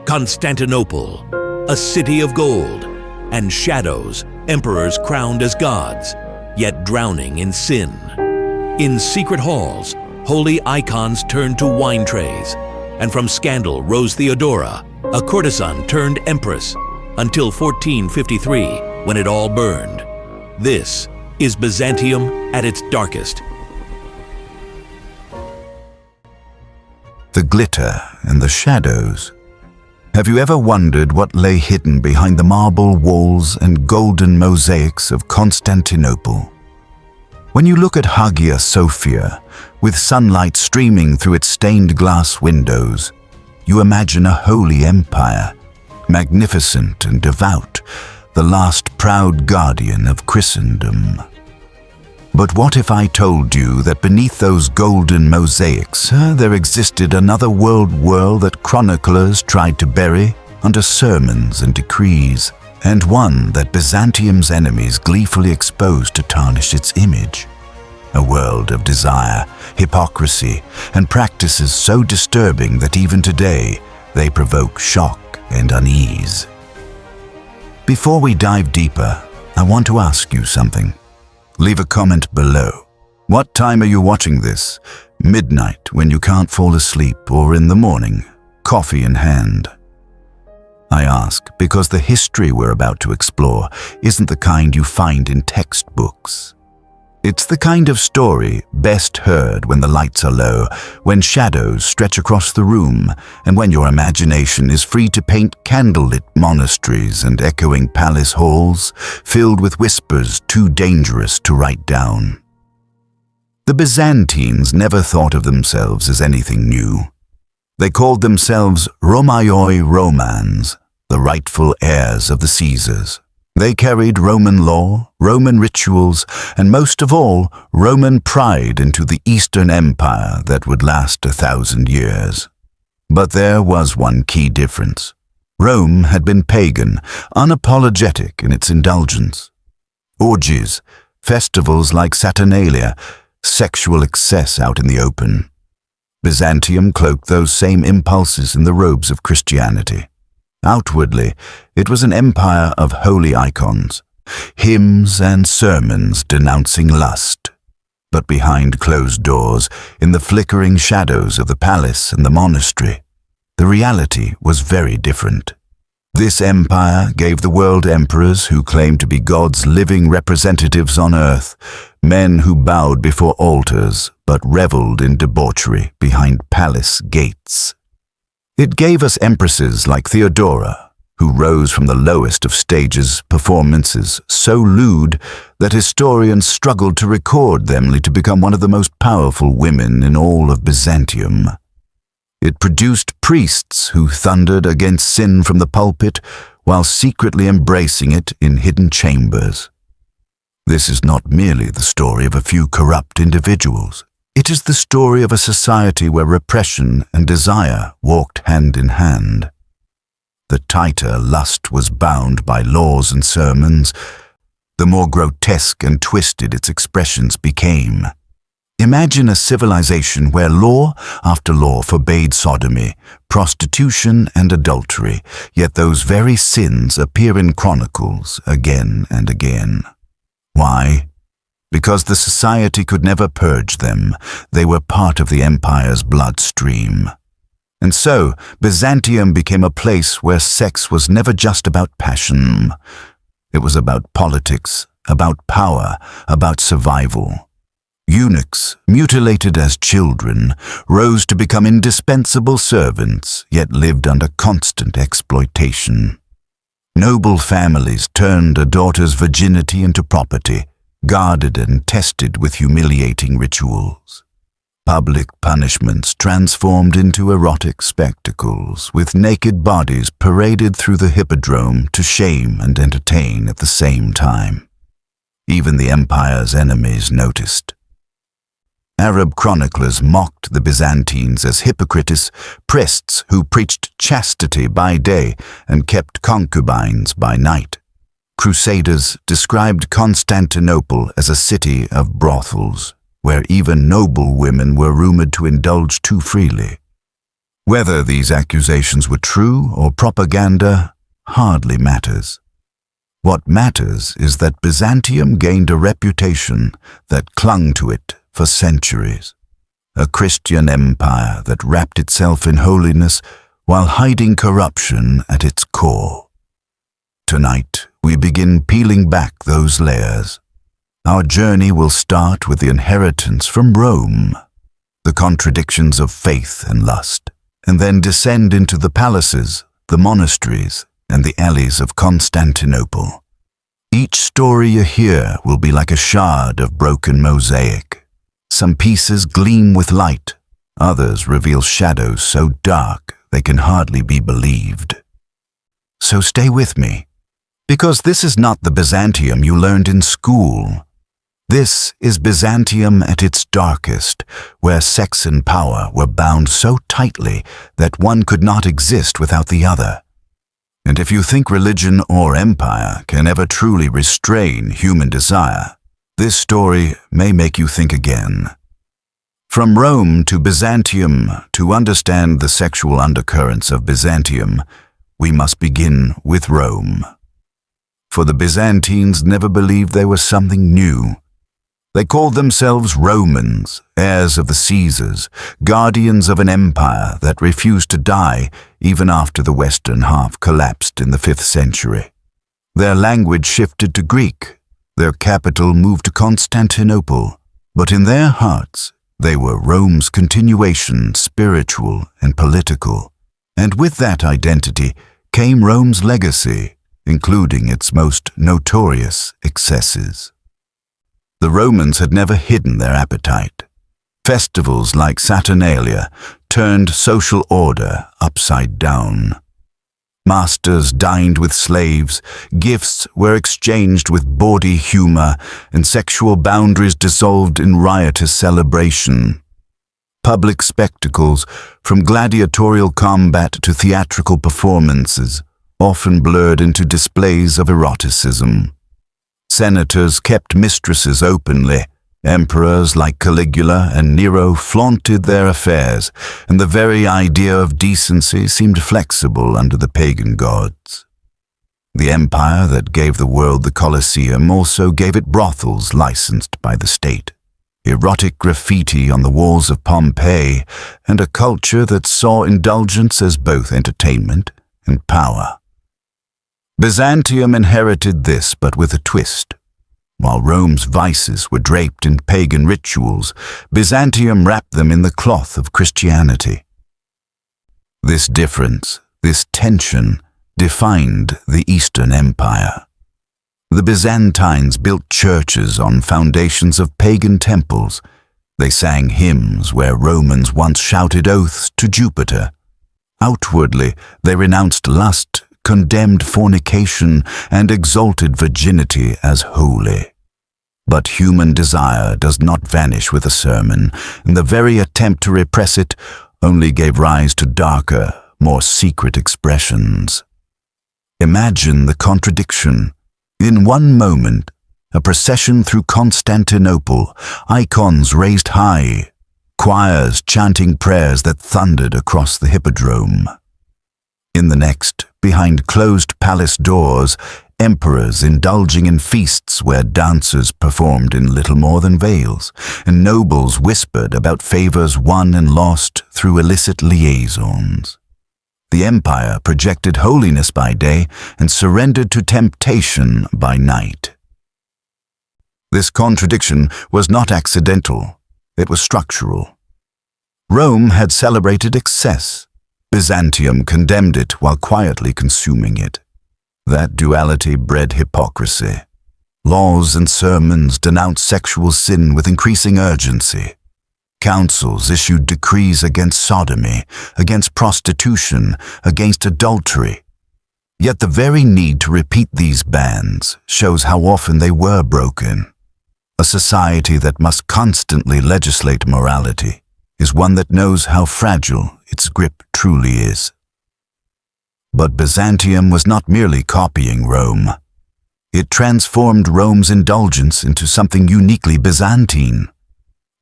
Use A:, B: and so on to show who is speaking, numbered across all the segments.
A: Constantinople, a city of gold, and shadows, emperors crowned as gods, yet drowning in sin. In secret halls, holy icons turned to wine trays, and from scandal rose Theodora, a courtesan turned empress, until 1453, when it all burned. This is Byzantium at its darkest.
B: The glitter and the shadows. Have you ever wondered what lay hidden behind the marble walls and golden mosaics of Constantinople? When you look at Hagia Sophia, with sunlight streaming through its stained glass windows, you imagine a holy empire, magnificent and devout, the last proud guardian of Christendom. But what if I told you that beneath those golden mosaics there existed another world that chroniclers tried to bury under sermons and decrees, and one that Byzantium's enemies gleefully exposed to tarnish its image? A world of desire, hypocrisy, and practices so disturbing that even today they provoke shock and unease. Before we dive deeper, I want to ask you something. Leave a comment below. What time are you watching this? Midnight, when you can't fall asleep, or in the morning, coffee in hand? I ask because the history we're about to explore isn't the kind you find in textbooks. It's the kind of story best heard when the lights are low, when shadows stretch across the room, and when your imagination is free to paint candlelit monasteries and echoing palace halls filled with whispers too dangerous to write down. The Byzantines never thought of themselves as anything new. They called themselves Romaioi Romans, the rightful heirs of the Caesars. They carried Roman law, Roman rituals, and most of all, Roman pride into the Eastern Empire that would last 1,000 years. But there was one key difference. Rome had been pagan, unapologetic in its indulgence. Orgies, festivals like Saturnalia, sexual excess out in the open. Byzantium cloaked those same impulses in the robes of Christianity. Outwardly, it was an empire of holy icons, hymns and sermons denouncing lust. But behind closed doors, in the flickering shadows of the palace and the monastery, the reality was very different. This empire gave the world emperors who claimed to be God's living representatives on earth, men who bowed before altars but reveled in debauchery behind palace gates. It gave us empresses like Theodora, who rose from the lowest of stages, performances so lewd that historians struggled to record them to become one of the most powerful women in all of Byzantium. It produced priests who thundered against sin from the pulpit while secretly embracing it in hidden chambers. This is not merely the story of a few corrupt individuals. It is the story of a society where repression and desire walked hand in hand. The tighter lust was bound by laws and sermons, the more grotesque and twisted its expressions became. Imagine a civilization where law after law forbade sodomy, prostitution, and adultery, yet those very sins appear in chronicles again and again. Why? Because the society could never purge them. They were part of the empire's bloodstream. And so, Byzantium became a place where sex was never just about passion. It was about politics, about power, about survival. Eunuchs, mutilated as children, rose to become indispensable servants, yet lived under constant exploitation. Noble families turned a daughter's virginity into property, guarded and tested with humiliating rituals. Public punishments transformed into erotic spectacles, with naked bodies paraded through the hippodrome to shame and entertain at the same time. Even the empire's enemies noticed. Arab chroniclers mocked the Byzantines as hypocrites, priests who preached chastity by day and kept concubines by night. Crusaders described Constantinople as a city of brothels, where even noble women were rumored to indulge too freely. Whether these accusations were true or propaganda hardly matters. What matters is that Byzantium gained a reputation that clung to it for centuries. A Christian empire that wrapped itself in holiness while hiding corruption at its core. Tonight, we begin peeling back those layers. Our journey will start with the inheritance from Rome, the contradictions of faith and lust, and then descend into the palaces, the monasteries, and the alleys of Constantinople. Each story you hear will be like a shard of broken mosaic. Some pieces gleam with light, others reveal shadows so dark they can hardly be believed. So stay with me, because this is not the Byzantium you learned in school. This is Byzantium at its darkest, where sex and power were bound so tightly that one could not exist without the other. And if you think religion or empire can ever truly restrain human desire, this story may make you think again. From Rome to Byzantium, to understand the sexual undercurrents of Byzantium, we must begin with Rome. For the Byzantines never believed they were something new. They called themselves Romans, heirs of the Caesars, guardians of an empire that refused to die even after the western half collapsed in the 5th century. Their language shifted to Greek, their capital moved to Constantinople, but in their hearts they were Rome's continuation, spiritual and political. And with that identity came Rome's legacy, including its most notorious excesses. The Romans had never hidden their appetite. Festivals like Saturnalia turned social order upside down. Masters dined with slaves, gifts were exchanged with bawdy humor, and sexual boundaries dissolved in riotous celebration. Public spectacles, from gladiatorial combat to theatrical performances, often blurred into displays of eroticism. Senators kept mistresses openly. Emperors like Caligula and Nero flaunted their affairs, and the very idea of decency seemed flexible under the pagan gods. The empire that gave the world the Colosseum also gave it brothels licensed by the state, erotic graffiti on the walls of Pompeii, and a culture that saw indulgence as both entertainment and power. Byzantium inherited this, but with a twist. While Rome's vices were draped in pagan rituals, Byzantium wrapped them in the cloth of Christianity. This difference, this tension, defined the Eastern Empire. The Byzantines built churches on foundations of pagan temples. They sang hymns where Romans once shouted oaths to Jupiter. Outwardly, they renounced lust, condemned fornication, and exalted virginity as holy. But human desire does not vanish with a sermon, and the very attempt to repress it only gave rise to darker, more secret expressions. Imagine the contradiction. In one moment, a procession through Constantinople, icons raised high, choirs chanting prayers that thundered across the hippodrome. In the next, behind closed palace doors, emperors indulging in feasts where dancers performed in little more than veils, and nobles whispered about favors won and lost through illicit liaisons. The empire projected holiness by day and surrendered to temptation by night. This contradiction was not accidental, it was structural. Rome had celebrated excess. Byzantium condemned it while quietly consuming it. That duality bred hypocrisy. Laws and sermons denounced sexual sin with increasing urgency. Councils issued decrees against sodomy, against prostitution, against adultery. Yet the very need to repeat these bans shows how often they were broken. A society that must constantly legislate morality is one that knows how fragile its grip truly is. But Byzantium was not merely copying Rome. It transformed Rome's indulgence into something uniquely Byzantine.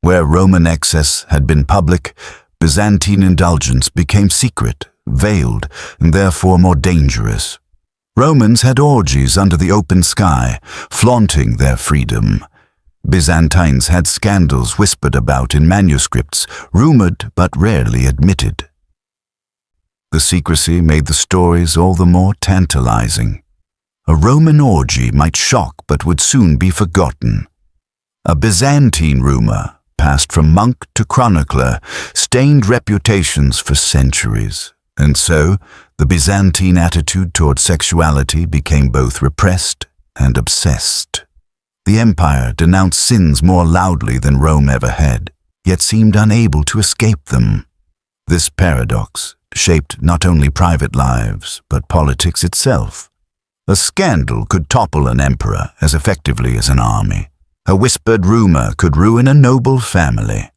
B: Where Roman excess had been public, Byzantine indulgence became secret, veiled, and therefore more dangerous. Romans had orgies under the open sky, flaunting their freedom. Byzantines had scandals whispered about in manuscripts, rumored but rarely admitted. The secrecy made the stories all the more tantalizing. A Roman orgy might shock but would soon be forgotten. A Byzantine rumor, passed from monk to chronicler, stained reputations for centuries. And so, the Byzantine attitude toward sexuality became both repressed and obsessed. The empire denounced sins more loudly than Rome ever had, yet seemed unable to escape them. This paradox shaped not only private lives, but politics itself. A scandal could topple an emperor as effectively as an army. A whispered rumor could ruin a noble family.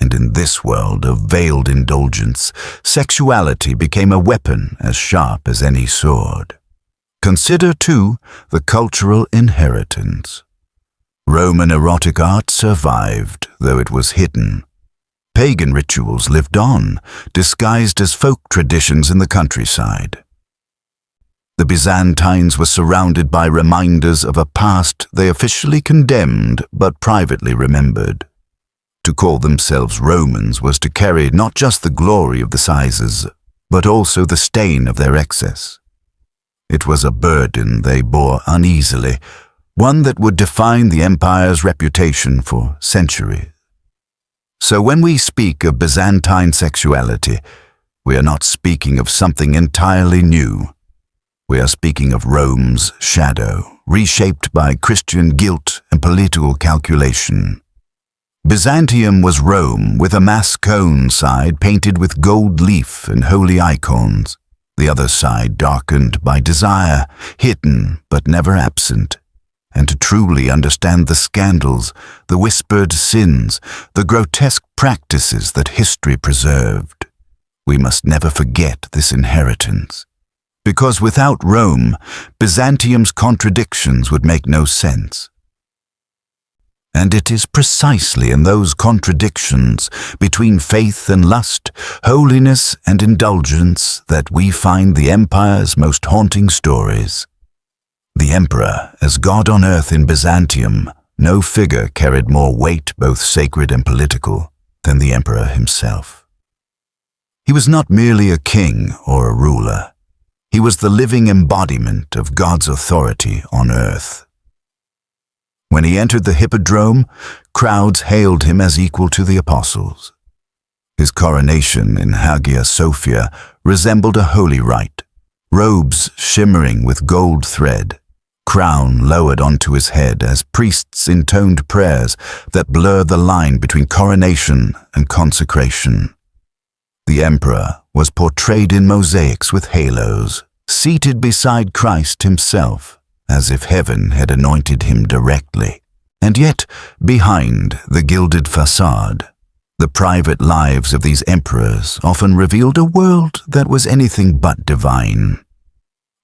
B: And in this world of veiled indulgence, sexuality became a weapon as sharp as any sword. Consider, too, the cultural inheritance. Roman erotic art survived, though it was hidden. Pagan rituals lived on, disguised as folk traditions in the countryside. The Byzantines were surrounded by reminders of a past they officially condemned but privately remembered. To call themselves Romans was to carry not just the glory of the sizes, but also the stain of their excess. It was a burden they bore uneasily, one that would define the empire's reputation for centuries. So when we speak of Byzantine sexuality, we are not speaking of something entirely new. We are speaking of Rome's shadow, reshaped by Christian guilt and political calculation. Byzantium was Rome with a mass cone side painted with gold leaf and holy icons, the other side darkened by desire, hidden but never absent. And to truly understand the scandals, the whispered sins, the grotesque practices that history preserved, we must never forget this inheritance. Because without Rome, Byzantium's contradictions would make no sense. And it is precisely in those contradictions between faith and lust, holiness and indulgence that we find the empire's most haunting stories. The emperor, as God on earth in Byzantium, no figure carried more weight, both sacred and political, than the emperor himself. He was not merely a king or a ruler. He was the living embodiment of God's authority on earth. When he entered the hippodrome, crowds hailed him as equal to the apostles. His coronation in Hagia Sophia resembled a holy rite, robes shimmering with gold thread, crown lowered onto his head as priests intoned prayers that blurred the line between coronation and consecration. The emperor was portrayed in mosaics with halos, seated beside Christ himself, as if heaven had anointed him directly. And yet, behind the gilded facade, the private lives of these emperors often revealed a world that was anything but divine.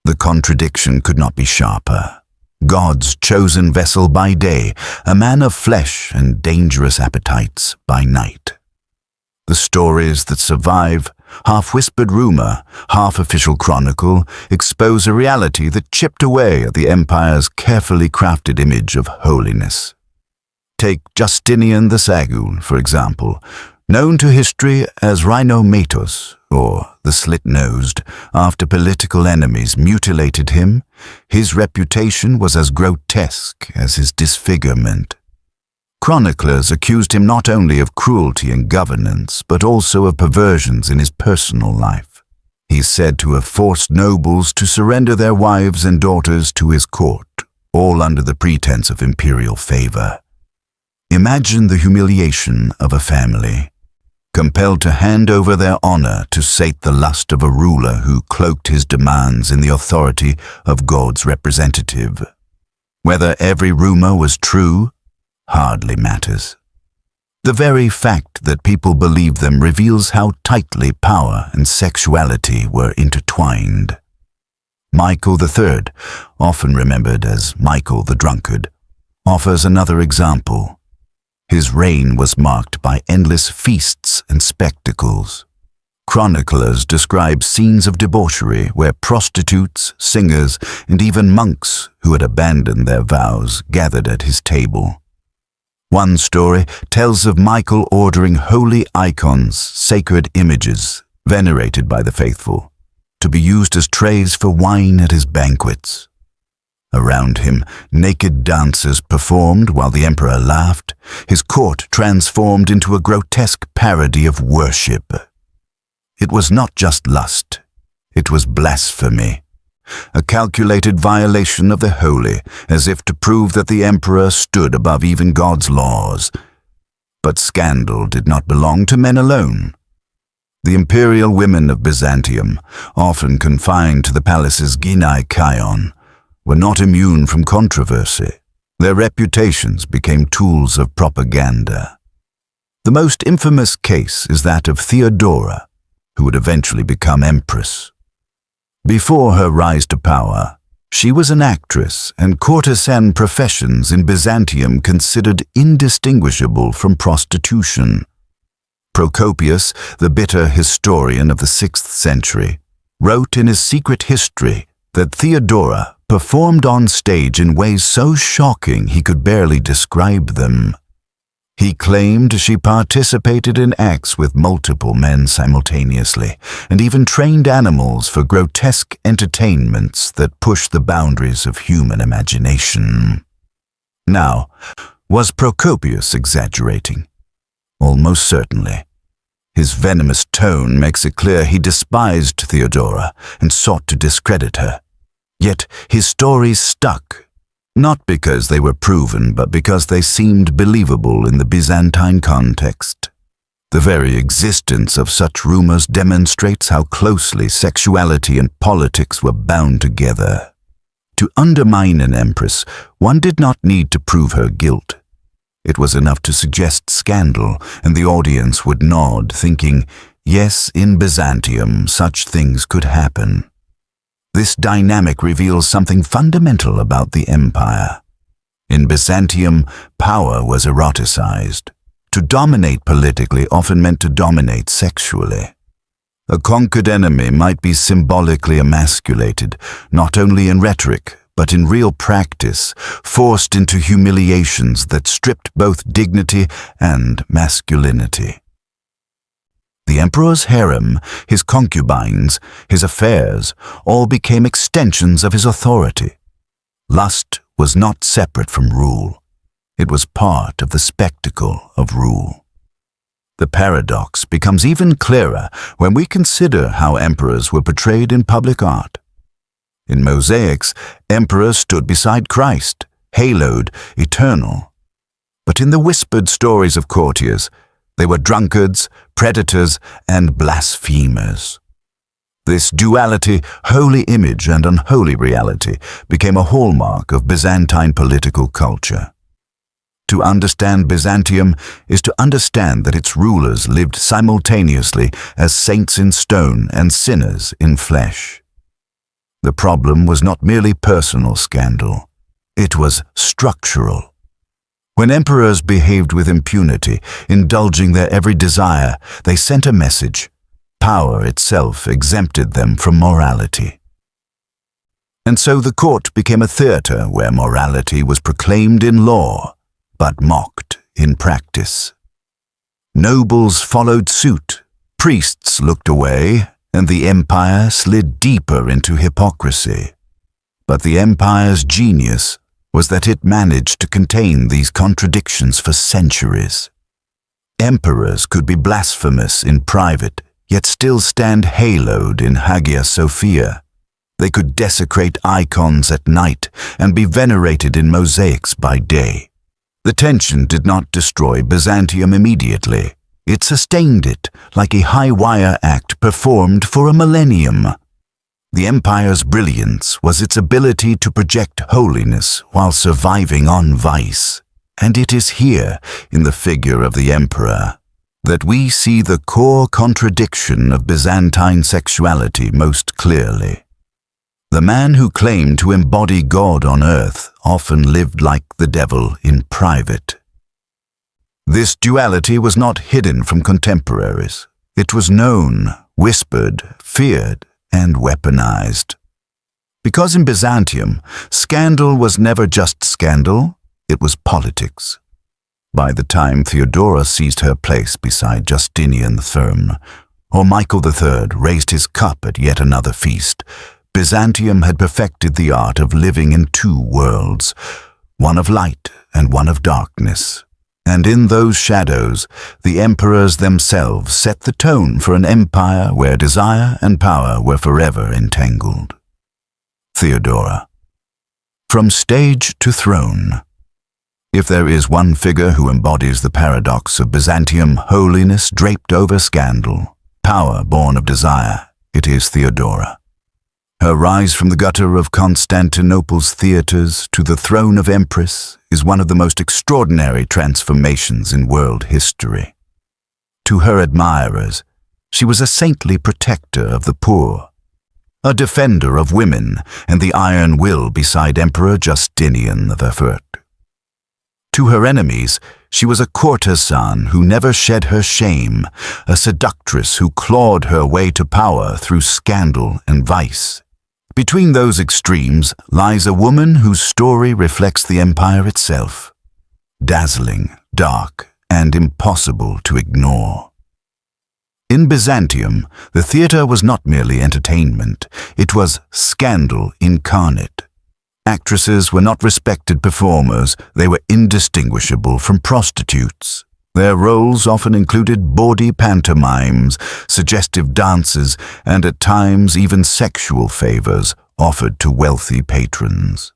B: The contradiction could not be sharper. God's chosen vessel by day, a man of flesh and dangerous appetites by night. The stories that survive, half whispered rumor, half official chronicle, expose a reality that chipped away at the empire's carefully crafted image of holiness. Take Justinian the Sagul, for example, known to history as Rhinomatos, or the slit-nosed. After political enemies mutilated him, his reputation was as grotesque as his disfigurement. Chroniclers accused him not only of cruelty in governance, but also of perversions in his personal life. He is said to have forced nobles to surrender their wives and daughters to his court, all under the pretense of imperial favor. Imagine the humiliation of a family, compelled to hand over their honor to sate the lust of a ruler who cloaked his demands in the authority of God's representative. Whether every rumor was true hardly matters. The very fact that people believed them reveals how tightly power and sexuality were intertwined. Michael III, often remembered as Michael the Drunkard, offers another example. His reign was marked by endless feasts and spectacles. Chroniclers describe scenes of debauchery where prostitutes, singers, and even monks who had abandoned their vows gathered at his table. One story tells of Michael ordering holy icons, sacred images, venerated by the faithful, to be used as trays for wine at his banquets. Around him, naked dancers performed while the emperor laughed, his court transformed into a grotesque parody of worship. It was not just lust, it was blasphemy, a calculated violation of the holy, as if to prove that the emperor stood above even God's laws. But scandal did not belong to men alone. The imperial women of Byzantium, often confined to the palace's gynaikaion, were not immune from controversy. Their reputations became tools of propaganda. The most infamous case is that of Theodora, who would eventually become Empress. Before her rise to power, she was an actress, and courtesan professions in Byzantium considered indistinguishable from prostitution. Procopius, the bitter historian of the 6th century, wrote in his secret history that Theodora performed on stage in ways so shocking he could barely describe them. He claimed she participated in acts with multiple men simultaneously, and even trained animals for grotesque entertainments that pushed the boundaries of human imagination. Now, was Procopius exaggerating? Almost certainly. His venomous tone makes it clear he despised Theodora and sought to discredit her. Yet his stories stuck. Not because they were proven, but because they seemed believable in the Byzantine context. The very existence of such rumors demonstrates how closely sexuality and politics were bound together. To undermine an empress, one did not need to prove her guilt. It was enough to suggest scandal, and the audience would nod, thinking, yes, in Byzantium such things could happen. This dynamic reveals something fundamental about the empire. In Byzantium, power was eroticized. To dominate politically often meant to dominate sexually. A conquered enemy might be symbolically emasculated, not only in rhetoric, but in real practice, forced into humiliations that stripped both dignity and masculinity. The emperor's harem, his concubines, his affairs, all became extensions of his authority. Lust was not separate from rule. It was part of the spectacle of rule. The paradox becomes even clearer when we consider how emperors were portrayed in public art. In mosaics, emperors stood beside Christ, haloed, eternal. But in the whispered stories of courtiers, they were drunkards, predators, and blasphemers. This duality, holy image and unholy reality, became a hallmark of Byzantine political culture. To understand Byzantium is to understand that its rulers lived simultaneously as saints in stone and sinners in flesh. The problem was not merely personal scandal. It was structural. When emperors behaved with impunity, indulging their every desire, they sent a message. Power itself exempted them from morality. And so the court became a theater where morality was proclaimed in law, but mocked in practice. Nobles followed suit, priests looked away, and the empire slid deeper into hypocrisy. But the empire's genius was that it managed to contain these contradictions for centuries. Emperors could be blasphemous in private, yet still stand haloed in Hagia Sophia. They could desecrate icons at night and be venerated in mosaics by day. The tension did not destroy Byzantium immediately. It sustained it like a high-wire act performed for a millennium. The empire's brilliance was its ability to project holiness while surviving on vice. And it is here, in the figure of the emperor, that we see the core contradiction of Byzantine sexuality most clearly. The man who claimed to embody God on earth often lived like the devil in private. This duality was not hidden from contemporaries. It was known, whispered, feared, and weaponized. Because in Byzantium, scandal was never just scandal, it was politics. By the time Theodora seized her place beside Justinian the throne, or Michael III raised his cup at yet another feast, Byzantium had perfected the art of living in two worlds, one of light and one of darkness. And in those shadows, the emperors themselves set the tone for an empire where desire and power were forever entangled. Theodora. From stage to throne. If there is one figure who embodies the paradox of Byzantium, holiness draped over scandal, power born of desire, it is Theodora. Her rise from the gutter of Constantinople's theaters to the throne of Empress is one of the most extraordinary transformations in world history. To her admirers, she was a saintly protector of the poor, a defender of women and the iron will beside Emperor Justinian I. To her enemies, she was a courtesan who never shed her shame, a seductress who clawed her way to power through scandal and vice. Between those extremes lies a woman whose story reflects the empire itself, dazzling, dark, and impossible to ignore. In Byzantium, the theater was not merely entertainment, it was scandal incarnate. Actresses were not respected performers, they were indistinguishable from prostitutes. Their roles often included bawdy pantomimes, suggestive dances, and at times even sexual favors offered to wealthy patrons.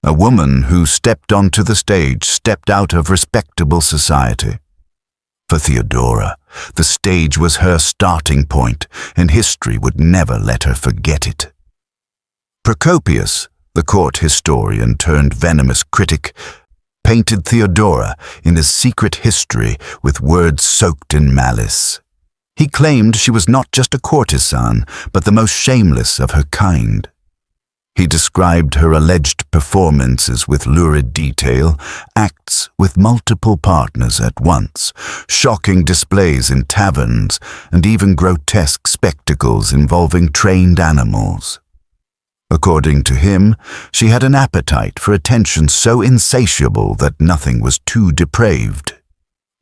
B: A woman who stepped onto the stage stepped out of respectable society. For Theodora, the stage was her starting point, and history would never let her forget it. Procopius, the court historian turned venomous critic, painted Theodora in his secret history with words soaked in malice. He claimed she was not just a courtesan, but the most shameless of her kind. He described her alleged performances with lurid detail, acts with multiple partners at once, shocking displays in taverns, and even grotesque spectacles involving trained animals. According to him, she had an appetite for attention so insatiable that nothing was too depraved.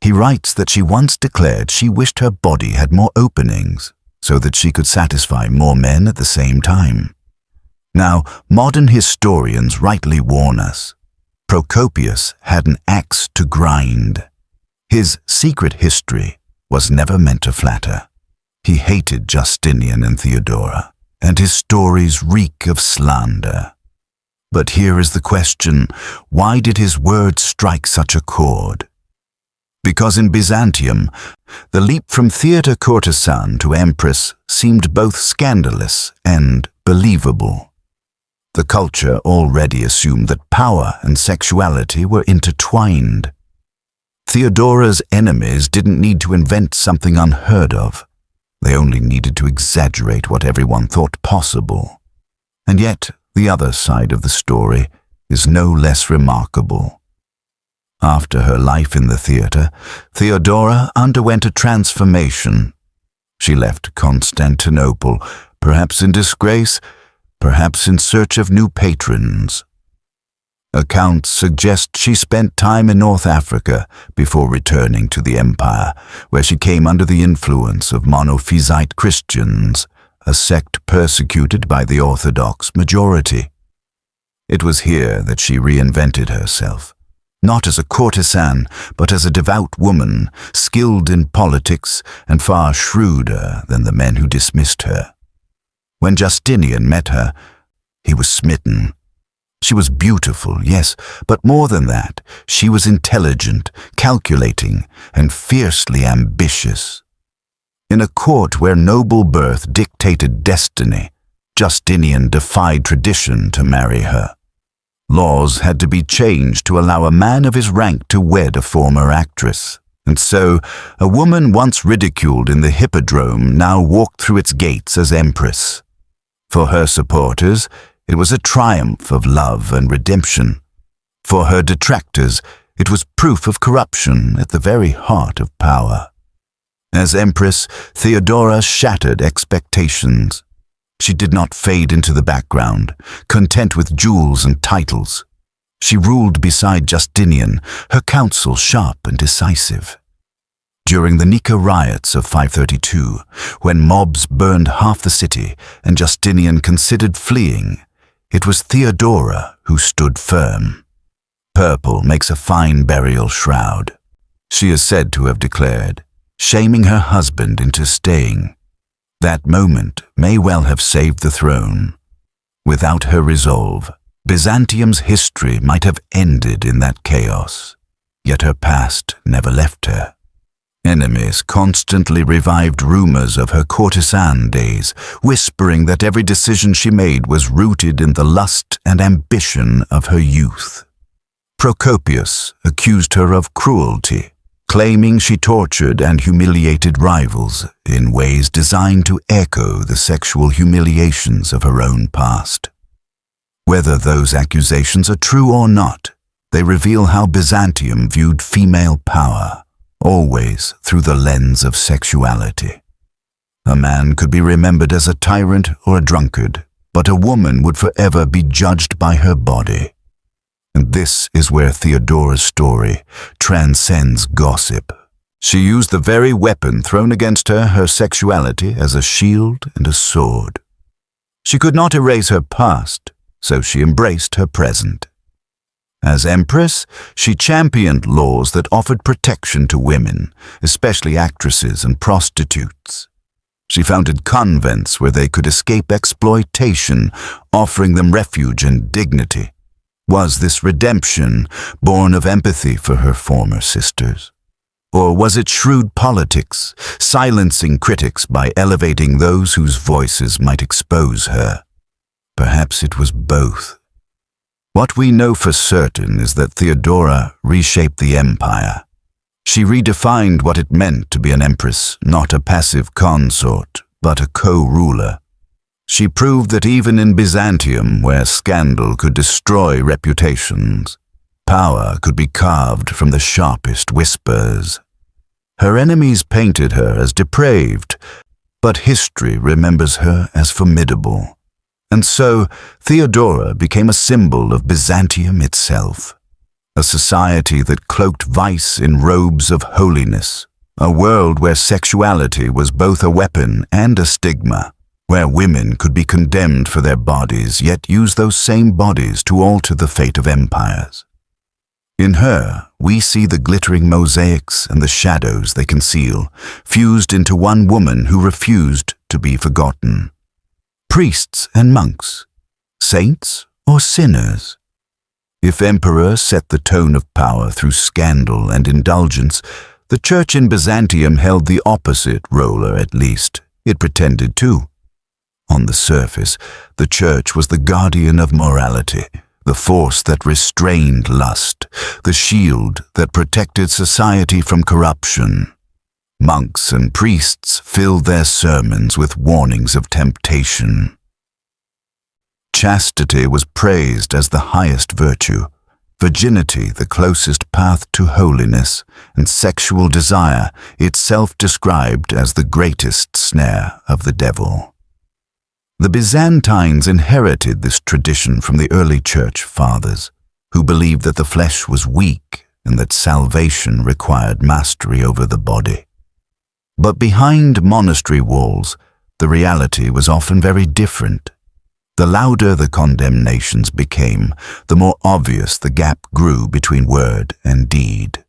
B: He writes that she once declared she wished her body had more openings, so that she could satisfy more men at the same time. Now, modern historians rightly warn us. Procopius had an axe to grind. His secret history was never meant to flatter. He hated Justinian and Theodora, and his stories reek of slander. But here is the question, why did his words strike such a chord? Because in Byzantium, the leap from theater courtesan to empress seemed both scandalous and believable. The culture already assumed that power and sexuality were intertwined. Theodora's enemies didn't need to invent something unheard of. They only needed to exaggerate what everyone thought possible. And yet, the other side of the story is no less remarkable. After her life in the theater, Theodora underwent a transformation. She left Constantinople, perhaps in disgrace, perhaps in search of new patrons. Accounts suggest she spent time in North Africa before returning to the empire, where she came under the influence of Monophysite Christians, a sect persecuted by the Orthodox majority. It was here that she reinvented herself, not as a courtesan, but as a devout woman, skilled in politics and far shrewder than the men who dismissed her. When Justinian met her, he was smitten. She was beautiful, yes, but more than that, she was intelligent, calculating, and fiercely ambitious. In a court where noble birth dictated destiny, Justinian defied tradition to marry her. Laws had to be changed to allow a man of his rank to wed a former actress, and so a woman once ridiculed in the hippodrome now walked through its gates as empress. For her supporters, it was a triumph of love and redemption. For her detractors, It was proof of corruption at the very heart of power. As Empress, Theodora shattered expectations. She did not fade into the background, content with jewels and titles. She ruled beside Justinian, her counsel sharp and decisive. During the Nika riots of 532, when mobs burned half the city and Justinian considered fleeing, it was Theodora who stood firm. Purple makes a fine burial shroud, she is said to have declared, shaming her husband into staying. That moment may well have saved the throne. Without her resolve, Byzantium's history might have ended in that chaos, yet her past never left her. Enemies constantly revived rumors of her courtesan days, whispering that every decision she made was rooted in the lust and ambition of her youth. Procopius accused her of cruelty, claiming she tortured and humiliated rivals in ways designed to echo the sexual humiliations of her own past. Whether those accusations are true or not, they reveal how Byzantium viewed female power, always through the lens of sexuality. A man could be remembered as a tyrant or a drunkard, but a woman would forever be judged by her body. And this is where Theodora's story transcends gossip. She used the very weapon thrown against her, her sexuality, as a shield and a sword. She could not erase her past, so she embraced her present. As Empress, she championed laws that offered protection to women, especially actresses and prostitutes. She founded convents where they could escape exploitation, offering them refuge and dignity. Was this redemption born of empathy for her former sisters? Or was it shrewd politics, silencing critics by elevating those whose voices might expose her? Perhaps it was both. What we know for certain is that Theodora reshaped the empire. She redefined what it meant to be an empress, not a passive consort, but a co-ruler. She proved that even in Byzantium, where scandal could destroy reputations, power could be carved from the sharpest whispers. Her enemies painted her as depraved, but history remembers her as formidable. And so, Theodora became a symbol of Byzantium itself, a society that cloaked vice in robes of holiness, a world where sexuality was both a weapon and a stigma, where women could be condemned for their bodies, yet use those same bodies to alter the fate of empires. In her, we see the glittering mosaics and the shadows they conceal, fused into one woman who refused to be forgotten. Priests and monks, saints or sinners? If emperor set the tone of power through scandal and indulgence, the church in Byzantium held the opposite role, or at least it pretended to. On the surface, the church was the guardian of morality, the force that restrained lust, the shield that protected society from corruption. Monks and priests filled their sermons with warnings of temptation. Chastity was praised as the highest virtue, virginity the closest path to holiness, and sexual desire itself described as the greatest snare of the devil. The Byzantines inherited this tradition from the early church fathers, who believed that the flesh was weak and that salvation required mastery over the body. But behind monastery walls, the reality was often very different. The louder the condemnations became, the more obvious the gap grew between word and deed.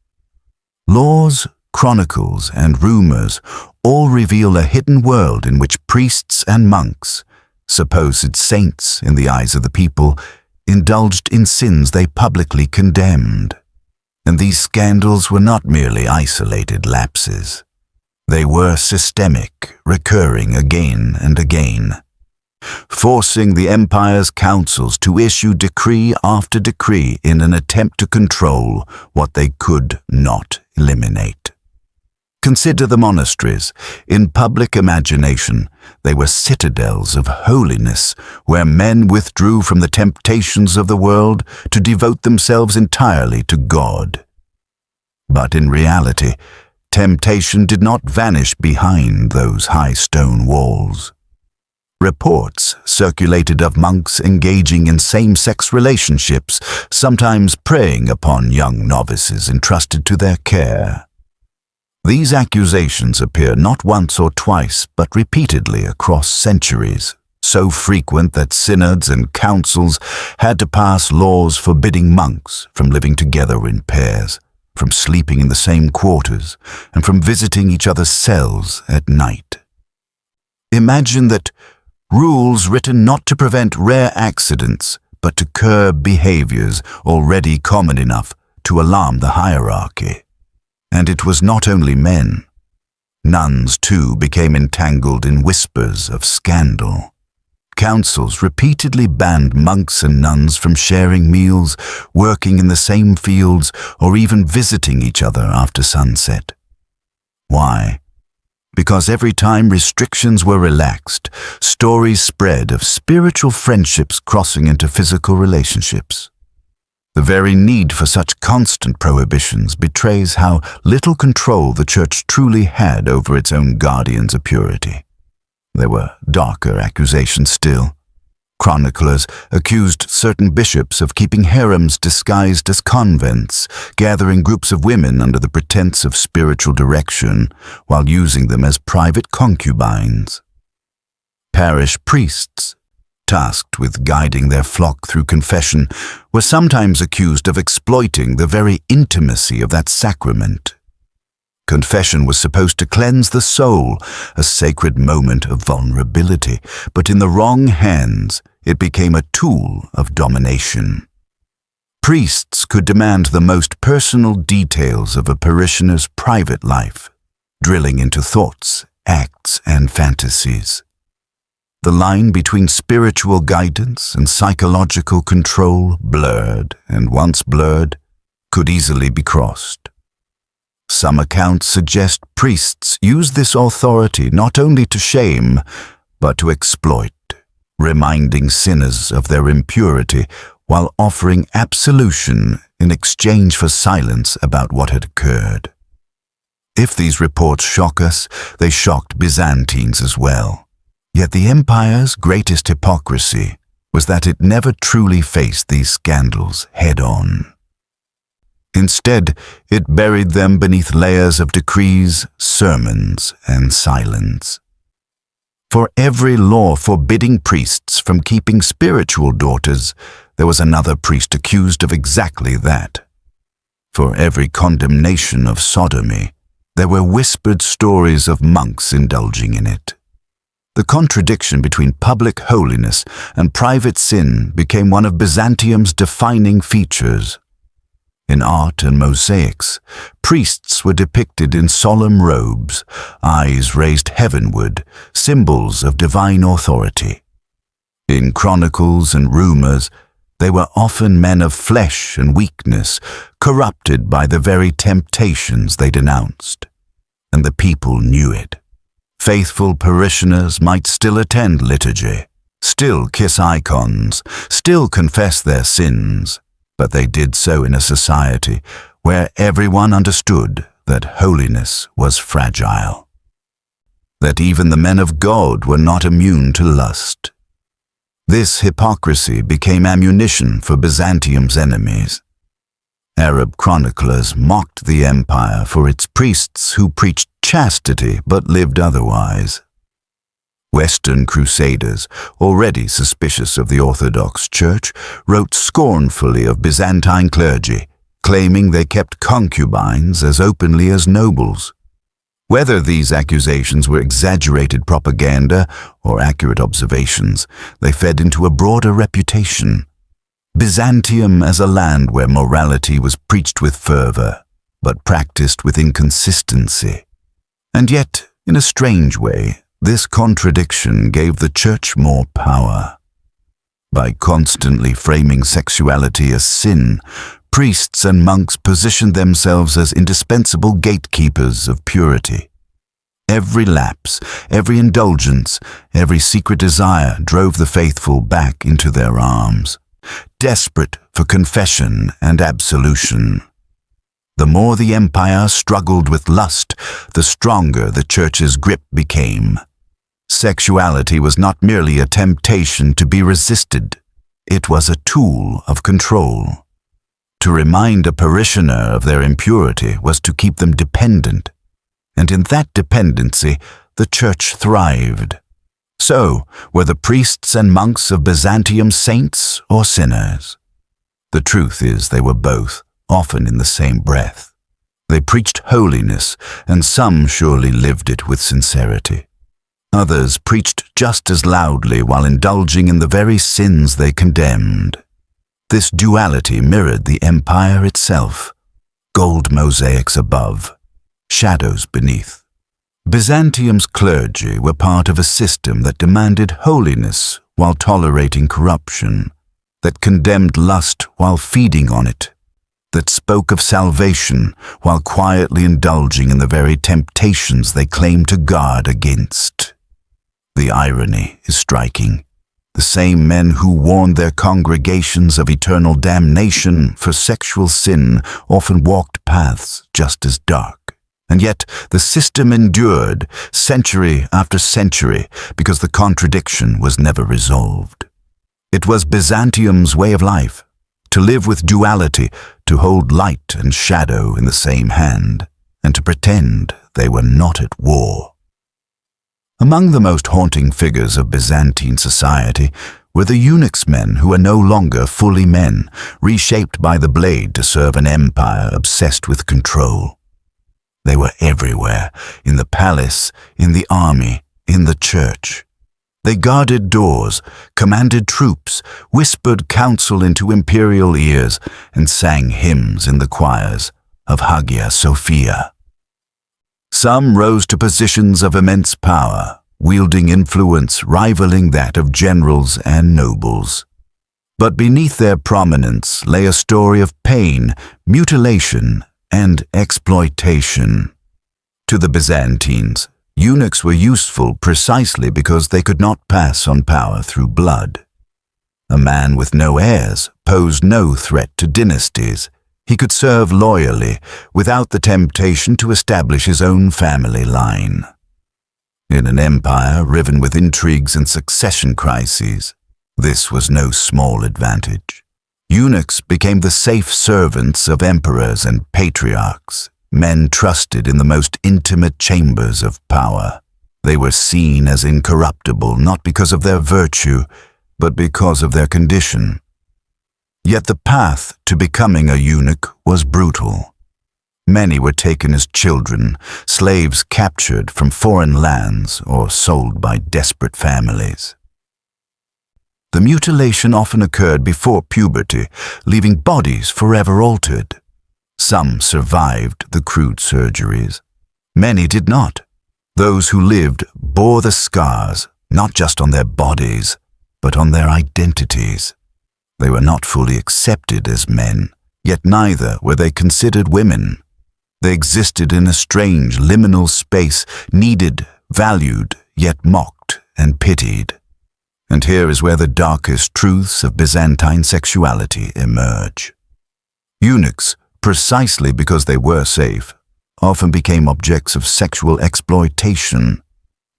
B: Laws, chronicles, and rumors all reveal a hidden world in which priests and monks, supposed saints in the eyes of the people, indulged in sins they publicly condemned. And these scandals were not merely isolated lapses. They were systemic, recurring again and again, forcing the empire's councils to issue decree after decree in an attempt to control what they could not eliminate. Consider the monasteries. In public imagination, they were citadels of holiness, where men withdrew from the temptations of the world to devote themselves entirely to God. But in reality, temptation did not vanish behind those high stone walls. Reports circulated of monks engaging in same-sex relationships, sometimes preying upon young novices entrusted to their care. These accusations appear not once or twice, but repeatedly across centuries, so frequent that synods and councils had to pass laws forbidding monks from living together in pairs, from sleeping in the same quarters, and from visiting each other's cells at night. Imagine that rules written not to prevent rare accidents, but to curb behaviors already common enough to alarm the hierarchy. And it was not only men. Nuns, too, became entangled in whispers of scandal. Councils repeatedly banned monks and nuns from sharing meals, working in the same fields, or even visiting each other after sunset. Why? Because every time restrictions were relaxed, stories spread of spiritual friendships crossing into physical relationships. The very need for such constant prohibitions betrays how little control the Church truly had over its own guardians of purity. There were darker accusations still. Chroniclers accused certain bishops of keeping harems disguised as convents, gathering groups of women under the pretense of spiritual direction, while using them as private concubines. Parish priests, tasked with guiding their flock through confession, were sometimes accused of exploiting the very intimacy of that sacrament. Confession was supposed to cleanse the soul, a sacred moment of vulnerability, but in the wrong hands, it became a tool of domination. Priests could demand the most personal details of a parishioner's private life, drilling into thoughts, acts, and fantasies. The line between spiritual guidance and psychological control blurred, and once blurred, could easily be crossed. Some accounts suggest priests used this authority not only to shame, but to exploit, reminding sinners of their impurity while offering absolution in exchange for silence about what had occurred. If these reports shock us, they shocked Byzantines as well. Yet the empire's greatest hypocrisy was that it never truly faced these scandals head-on. Instead, it buried them beneath layers of decrees, sermons, and silence. For every law forbidding priests from keeping spiritual daughters, there was another priest accused of exactly that. For every condemnation of sodomy, there were whispered stories of monks indulging in it. The contradiction between public holiness and private sin became one of Byzantium's defining features. In art and mosaics, priests were depicted in solemn robes, eyes raised heavenward, symbols of divine authority. In chronicles and rumors, they were often men of flesh and weakness, corrupted by the very temptations they denounced. And the people knew it. Faithful parishioners might still attend liturgy, still kiss icons, still confess their sins, but they did so in a society where everyone understood that holiness was fragile, that even the men of God were not immune to lust. This hypocrisy became ammunition for Byzantium's enemies. Arab chroniclers mocked the empire for its priests who preached chastity but lived otherwise. Western crusaders, already suspicious of the Orthodox Church, wrote scornfully of Byzantine clergy, claiming they kept concubines as openly as nobles. Whether these accusations were exaggerated propaganda or accurate observations, they fed into a broader reputation. Byzantium as a land where morality was preached with fervor, but practiced with inconsistency. And yet, in a strange way, this contradiction gave the Church more power. By constantly framing sexuality as sin, priests and monks positioned themselves as indispensable gatekeepers of purity. Every lapse, every indulgence, every secret desire drove the faithful back into their arms, desperate for confession and absolution. The more the empire struggled with lust, the stronger the church's grip became. Sexuality was not merely a temptation to be resisted. It was a tool of control. To remind a parishioner of their impurity was to keep them dependent, and in that dependency the church thrived. So were the priests and monks of Byzantium saints or sinners? The truth is they were both, often in the same breath. They preached holiness, and some surely lived it with sincerity. Others preached just as loudly while indulging in the very sins they condemned. This duality mirrored the empire itself. Gold mosaics above, shadows beneath. Byzantium's clergy were part of a system that demanded holiness while tolerating corruption, that condemned lust while feeding on it, that spoke of salvation while quietly indulging in the very temptations they claimed to guard against. The irony is striking. The same men who warned their congregations of eternal damnation for sexual sin often walked paths just as dark. And yet the system endured century after century because the contradiction was never resolved. It was Byzantium's way of life, to live with duality, to hold light and shadow in the same hand, and to pretend they were not at war. Among the most haunting figures of Byzantine society were the eunuchs, men who were no longer fully men, reshaped by the blade to serve an empire obsessed with control. They were everywhere, in the palace, in the army, in the church. They guarded doors, commanded troops, whispered counsel into imperial ears, and sang hymns in the choirs of Hagia Sophia. Some rose to positions of immense power, wielding influence rivaling that of generals and nobles. But beneath their prominence lay a story of pain, mutilation, and exploitation. To the Byzantines, eunuchs were useful precisely because they could not pass on power through blood. A man with no heirs posed no threat to dynasties. He could serve loyally without the temptation to establish his own family line. In an empire riven with intrigues and succession crises, this was no small advantage. Eunuchs became the safe servants of emperors and patriarchs, men trusted in the most intimate chambers of power. They were seen as incorruptible not because of their virtue, but because of their condition. Yet the path to becoming a eunuch was brutal. Many were taken as children, slaves captured from foreign lands or sold by desperate families. The mutilation often occurred before puberty, leaving bodies forever altered. Some survived the crude surgeries. Many did not. Those who lived bore the scars, not just on their bodies, but on their identities. They were not fully accepted as men, yet neither were they considered women. They existed in a strange liminal space, needed, valued, yet mocked and pitied. And here is where the darkest truths of Byzantine sexuality emerge. Eunuchs, precisely because they were safe, often became objects of sexual exploitation.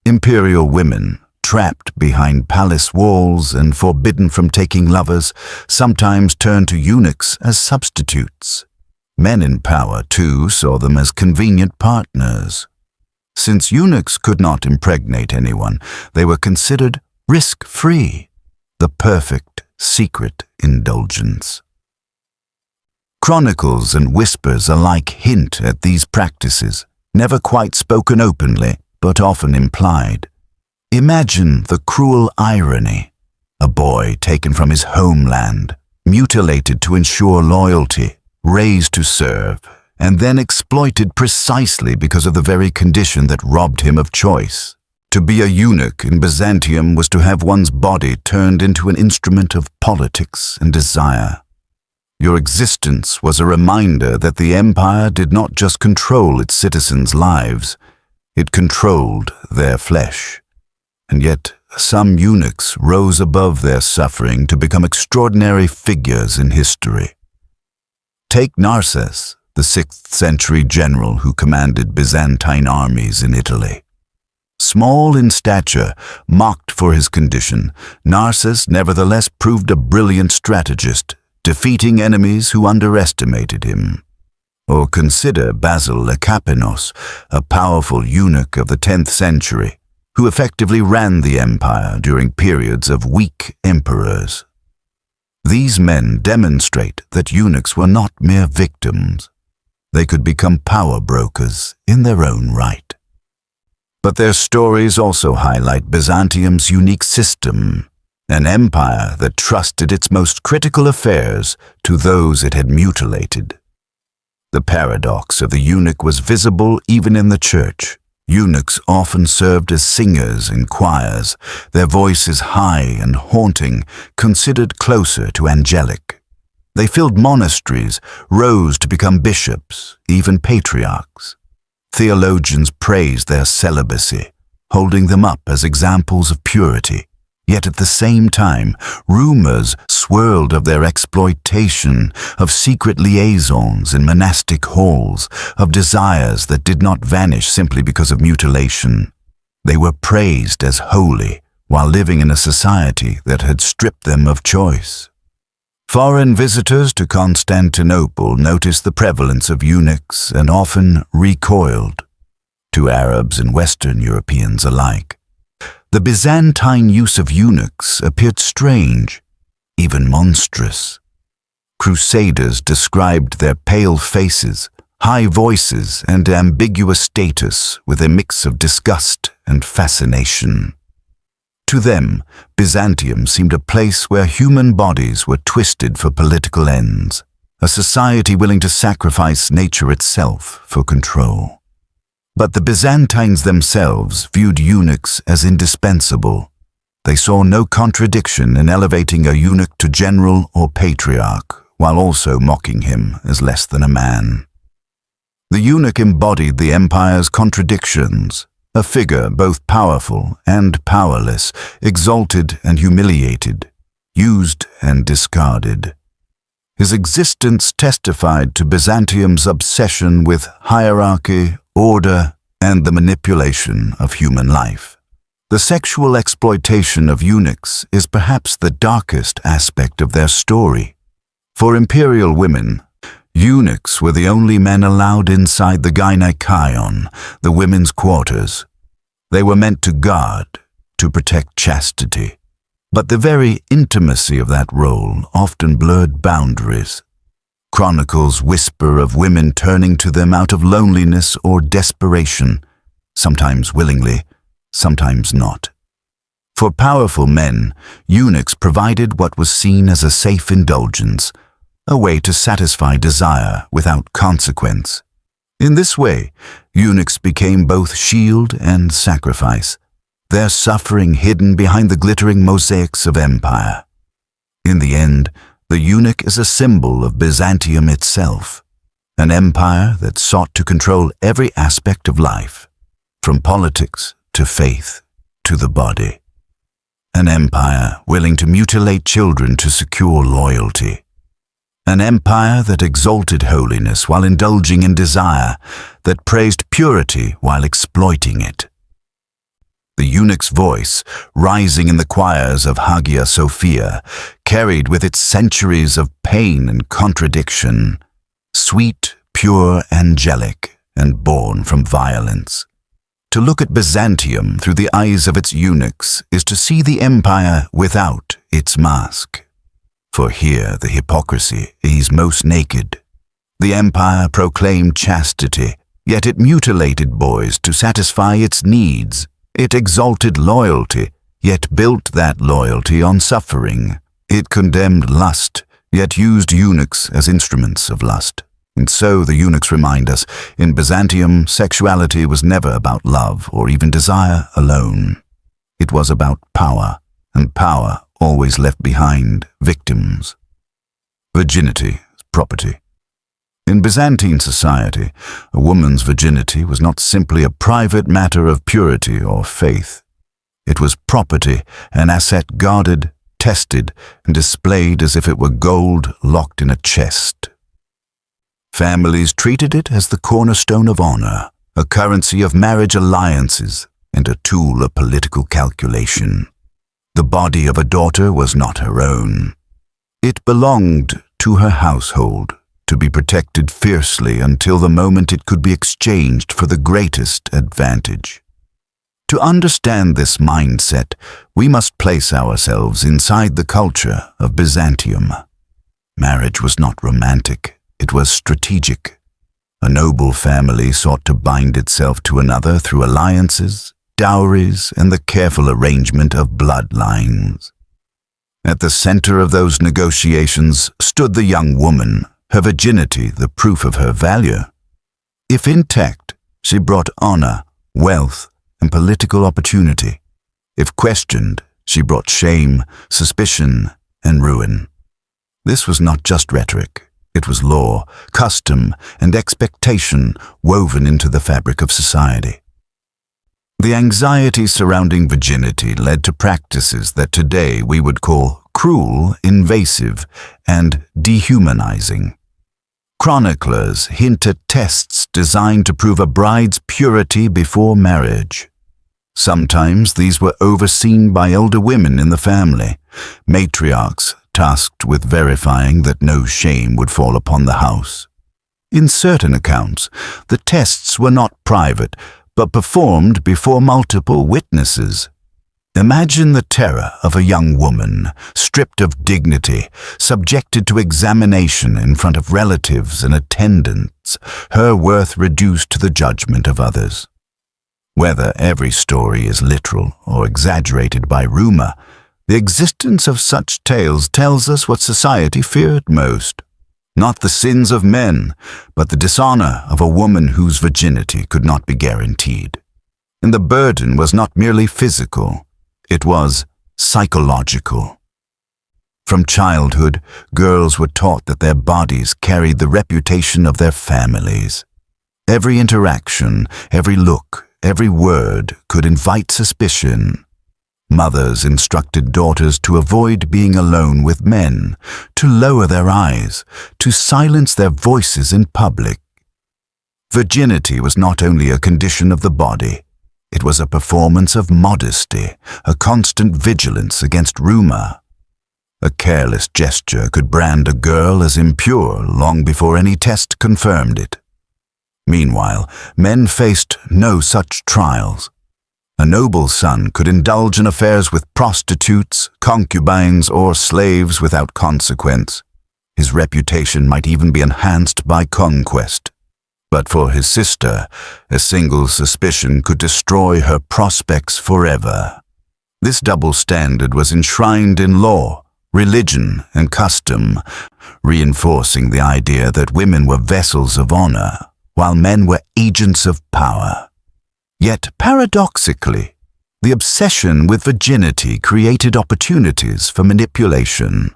B: Imperial women, trapped behind palace walls and forbidden from taking lovers, sometimes turned to eunuchs as substitutes. Men in power, too, saw them as convenient partners. Since eunuchs could not impregnate anyone, they were considered risk-free, the perfect secret indulgence. Chronicles and whispers alike hint at these practices, never quite spoken openly, but often implied. Imagine the cruel irony. A boy taken from his homeland, mutilated to ensure loyalty, raised to serve, and then exploited precisely because of the very condition that robbed him of choice. To be a eunuch in Byzantium was to have one's body turned into an instrument of politics and desire. Your existence was a reminder that the empire did not just control its citizens' lives, it controlled their flesh. And yet, some eunuchs rose above their suffering to become extraordinary figures in history. Take Narses, the 6th century general who commanded Byzantine armies in Italy. Small in stature, mocked for his condition, Narses nevertheless proved a brilliant strategist, defeating enemies who underestimated him. Or consider Basil Lecapenos, a powerful eunuch of the 10th century, who effectively ran the empire during periods of weak emperors. These men demonstrate that eunuchs were not mere victims. They could become power brokers in their own right. But their stories also highlight Byzantium's unique system, an empire that trusted its most critical affairs to those it had mutilated. The paradox of the eunuch was visible even in the church. Eunuchs often served as singers in choirs, their voices high and haunting, considered closer to angelic. They filled monasteries, rose to become bishops, even patriarchs. Theologians praised their celibacy, holding them up as examples of purity. Yet at the same time, rumors swirled of their exploitation, of secret liaisons in monastic halls, of desires that did not vanish simply because of mutilation. They were praised as holy while living in a society that had stripped them of choice. Foreign visitors to Constantinople noticed the prevalence of eunuchs and often recoiled, to Arabs and Western Europeans alike. The Byzantine use of eunuchs appeared strange, even monstrous. Crusaders described their pale faces, high voices, and ambiguous status with a mix of disgust and fascination. To them, Byzantium seemed a place where human bodies were twisted for political ends, a society willing to sacrifice nature itself for control. But the Byzantines themselves viewed eunuchs as indispensable. They saw no contradiction in elevating a eunuch to general or patriarch, while also mocking him as less than a man. The eunuch embodied the empire's contradictions, a figure both powerful and powerless, exalted and humiliated, used and discarded. His existence testified to Byzantium's obsession with hierarchy, order, and the manipulation of human life. The sexual exploitation of eunuchs is perhaps the darkest aspect of their story. For imperial women, eunuchs were the only men allowed inside the gynekeion, the women's quarters. They were meant to guard, to protect chastity. But the very intimacy of that role often blurred boundaries. Chronicles whisper of women turning to them out of loneliness or desperation, sometimes willingly, sometimes not. For powerful men, eunuchs provided what was seen as a safe indulgence, a way to satisfy desire without consequence. In this way, eunuchs became both shield and sacrifice, their suffering hidden behind the glittering mosaics of empire. In the end, the eunuch is a symbol of Byzantium itself, an empire that sought to control every aspect of life, from politics to faith to the body. An empire willing to mutilate children to secure loyalty. An empire that exalted holiness while indulging in desire, that praised purity while exploiting it. The eunuch's voice, rising in the choirs of Hagia Sophia, carried with it centuries of pain and contradiction, sweet, pure, angelic, and born from violence. To look at Byzantium through the eyes of its eunuchs is to see the empire without its mask. For here the hypocrisy is most naked. The empire proclaimed chastity, yet it mutilated boys to satisfy its needs. It exalted loyalty, yet built that loyalty on suffering. It condemned lust, yet used eunuchs as instruments of lust. And so the eunuchs remind us, in Byzantium, sexuality was never about love or even desire alone. It was about power, and power always left behind victims. Virginity as property. In Byzantine society, a woman's virginity was not simply a private matter of purity or faith. It was property, an asset guarded, tested, and displayed as if it were gold locked in a chest. Families treated it as the cornerstone of honor, a currency of marriage alliances, and a tool of political calculation. The body of a daughter was not her own. It belonged to her household, to be protected fiercely until the moment it could be exchanged for the greatest advantage. To understand this mindset, we must place ourselves inside the culture of Byzantium. Marriage was not romantic, it was strategic. A noble family sought to bind itself to another through alliances, dowries, and the careful arrangement of bloodlines. At the center of those negotiations stood the young woman, her virginity the proof of her value. If intact, she brought honor, wealth, and political opportunity. If questioned, she brought shame, suspicion, and ruin. This was not just rhetoric. It was law, custom, and expectation woven into the fabric of society. The anxiety surrounding virginity led to practices that today we would call cruel, invasive, and dehumanizing. Chroniclers hint at tests designed to prove a bride's purity before marriage. Sometimes these were overseen by elder women in the family, matriarchs tasked with verifying that no shame would fall upon the house. In certain accounts, the tests were not private, but performed before multiple witnesses. Imagine the terror of a young woman, stripped of dignity, subjected to examination in front of relatives and attendants, her worth reduced to the judgment of others. Whether every story is literal or exaggerated by rumor, the existence of such tales tells us what society feared most. Not the sins of men, but the dishonor of a woman whose virginity could not be guaranteed. And the burden was not merely physical, it was psychological. From childhood, girls were taught that their bodies carried the reputation of their families. Every interaction, every look, every word could invite suspicion. Mothers instructed daughters to avoid being alone with men, to lower their eyes, to silence their voices in public. Virginity was not only a condition of the body, it was a performance of modesty, a constant vigilance against rumor. A careless gesture could brand a girl as impure long before any test confirmed it. Meanwhile, men faced no such trials. A noble son could indulge in affairs with prostitutes, concubines, or slaves without consequence. His reputation might even be enhanced by conquest. But for his sister, a single suspicion could destroy her prospects forever. This double standard was enshrined in law, religion, and custom, reinforcing the idea that women were vessels of honor, while men were agents of power. Yet, paradoxically, the obsession with virginity created opportunities for manipulation.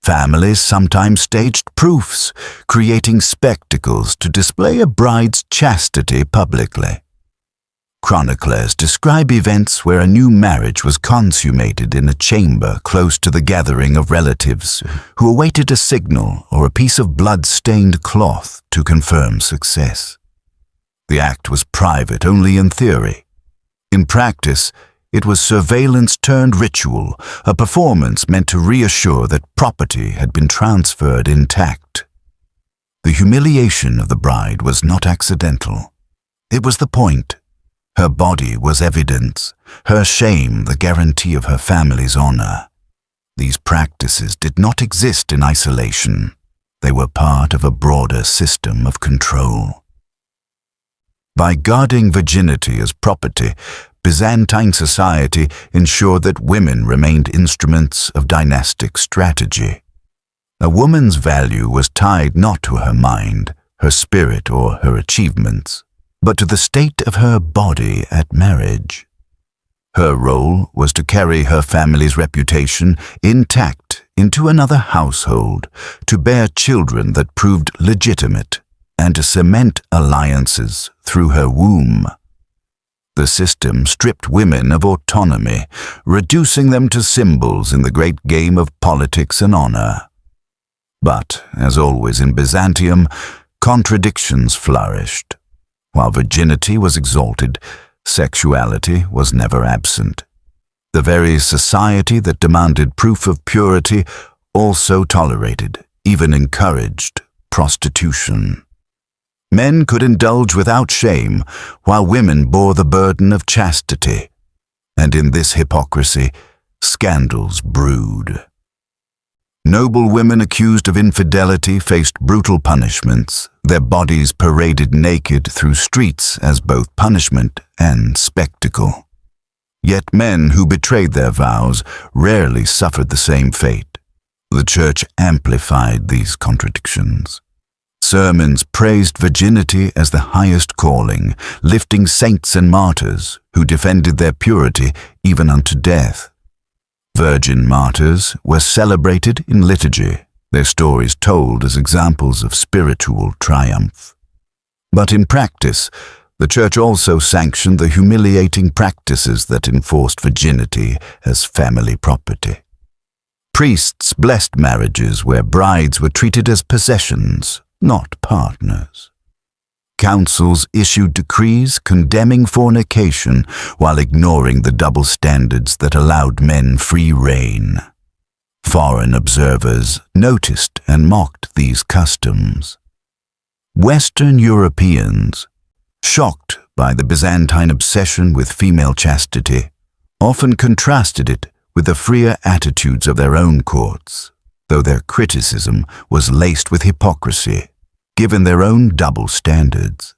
B: Families sometimes staged proofs, creating spectacles to display a bride's chastity publicly. Chroniclers describe events where a new marriage was consummated in a chamber close to the gathering of relatives who awaited a signal or a piece of blood-stained cloth to confirm success. The act was private only in theory. In practice, it was surveillance-turned ritual, a performance meant to reassure that property had been transferred intact. The humiliation of the bride was not accidental. It was the point. Her body was evidence, her shame the guarantee of her family's honor. These practices did not exist in isolation. They were part of a broader system of control. By guarding virginity as property, Byzantine society ensured that women remained instruments of dynastic strategy. A woman's value was tied not to her mind, her spirit, or her achievements, but to the state of her body at marriage. Her role was to carry her family's reputation intact into another household, to bear children that proved legitimate, and to cement alliances through her womb. The system stripped women of autonomy, reducing them to symbols in the great game of politics and honor. But, as always in Byzantium, contradictions flourished. While virginity was exalted, sexuality was never absent. The very society that demanded proof of purity also tolerated, even encouraged, prostitution. Men could indulge without shame, while women bore the burden of chastity. And in this hypocrisy, scandals brewed. Noble women accused of infidelity faced brutal punishments, their bodies paraded naked through streets as both punishment and spectacle. Yet men who betrayed their vows rarely suffered the same fate. The Church amplified these contradictions. Sermons praised virginity as the highest calling, lifting saints and martyrs who defended their purity even unto death. Virgin martyrs were celebrated in liturgy, their stories told as examples of spiritual triumph. But in practice, the Church also sanctioned the humiliating practices that enforced virginity as family property. Priests blessed marriages where brides were treated as possessions, not partners. Councils issued decrees condemning fornication while ignoring the double standards that allowed men free rein. Foreign observers noticed and mocked these customs. Western Europeans, shocked by the Byzantine obsession with female chastity, often contrasted it with the freer attitudes of their own courts, though their criticism was laced with hypocrisy, given their own double standards.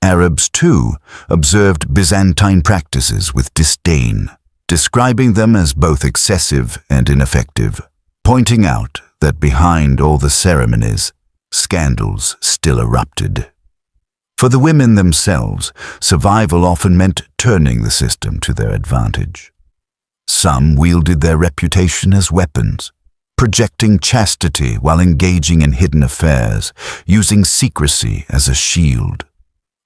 B: Arabs, too, observed Byzantine practices with disdain, describing them as both excessive and ineffective, pointing out that behind all the ceremonies, scandals still erupted. For the women themselves, survival often meant turning the system to their advantage. Some wielded their reputation as weapons, projecting chastity while engaging in hidden affairs, using secrecy as a shield.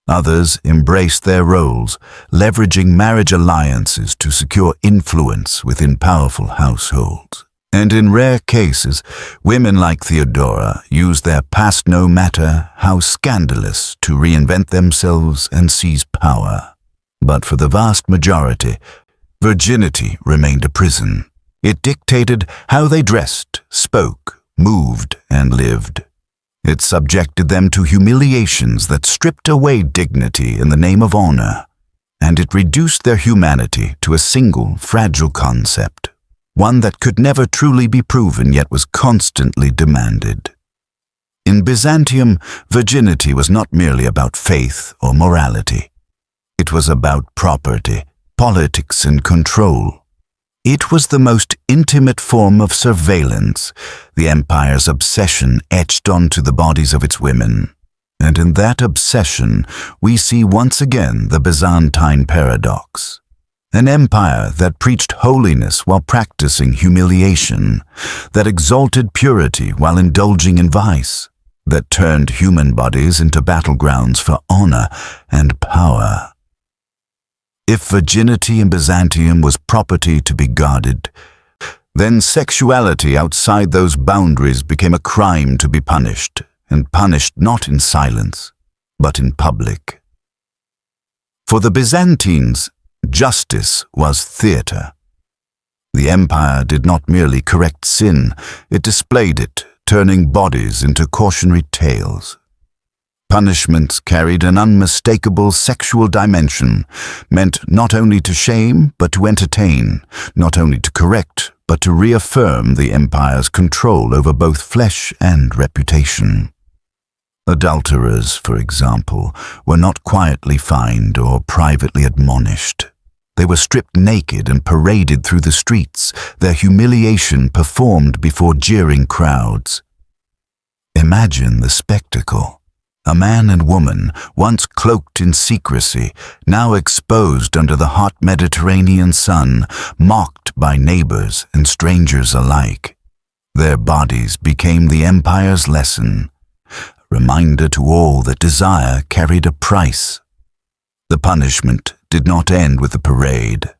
B: Others embraced their roles, leveraging marriage alliances to secure influence within powerful households. And in rare cases, women like Theodora used their past no matter how scandalous to reinvent themselves and seize power. But for the vast majority, virginity remained a prison. It dictated how they dressed, spoke, moved, and lived. It subjected them to humiliations that stripped away dignity in the name of honor, and it reduced their humanity to a single, fragile concept, one that could never truly be proven yet was constantly demanded. In Byzantium, virginity was not merely about faith or morality. It was about property, politics, and control. It was the most intimate form of surveillance, the empire's obsession etched onto the bodies of its women. And in that obsession, we see once again the Byzantine paradox. An empire that preached holiness while practicing humiliation, that exalted purity while indulging in vice, that turned human bodies into battlegrounds for honor and power. If virginity in Byzantium was property to be guarded, then sexuality outside those boundaries became a crime to be punished, and punished not in silence, but in public. For the Byzantines, justice was theater. The empire did not merely correct sin, it displayed it, turning bodies into cautionary tales. Punishments carried an unmistakable sexual dimension, meant not only to shame but to entertain, not only to correct but to reaffirm the empire's control over both flesh and reputation. Adulterers, for example, were not quietly fined or privately admonished. They were stripped naked and paraded through the streets, their humiliation performed before jeering crowds. Imagine the spectacle. A man and woman, once cloaked in secrecy, now exposed under the hot Mediterranean sun, mocked by neighbors and strangers alike. Their bodies became the empire's lesson, a reminder to all that desire carried a price. The punishment did not end with the parade.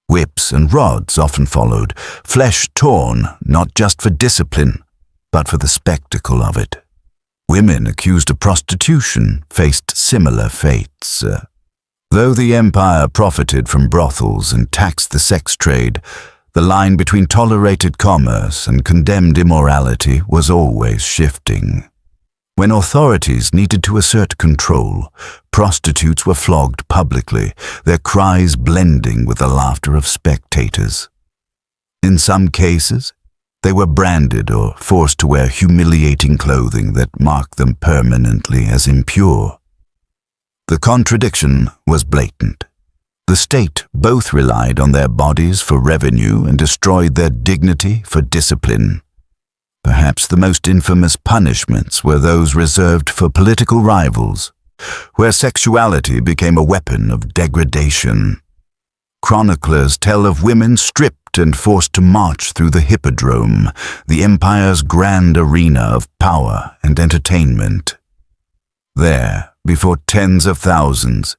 B: Whips and rods often followed, flesh torn not just for discipline, but for the spectacle of it. Women accused of prostitution faced similar fates. Though the empire profited from brothels and taxed the sex trade, the line between tolerated commerce and condemned immorality was always shifting. When authorities needed to assert control, prostitutes were flogged publicly, their cries blending with the laughter of spectators. In some cases, they were branded or forced to wear humiliating clothing that marked them permanently as impure. The contradiction was blatant. The state both relied on their bodies for revenue and destroyed their dignity for discipline. Perhaps the most infamous punishments were those reserved for political rivals, where sexuality became a weapon of degradation. Chroniclers tell of women stripped and forced to march through the hippodrome, the empire's grand arena of power and entertainment. There, before tens of thousands,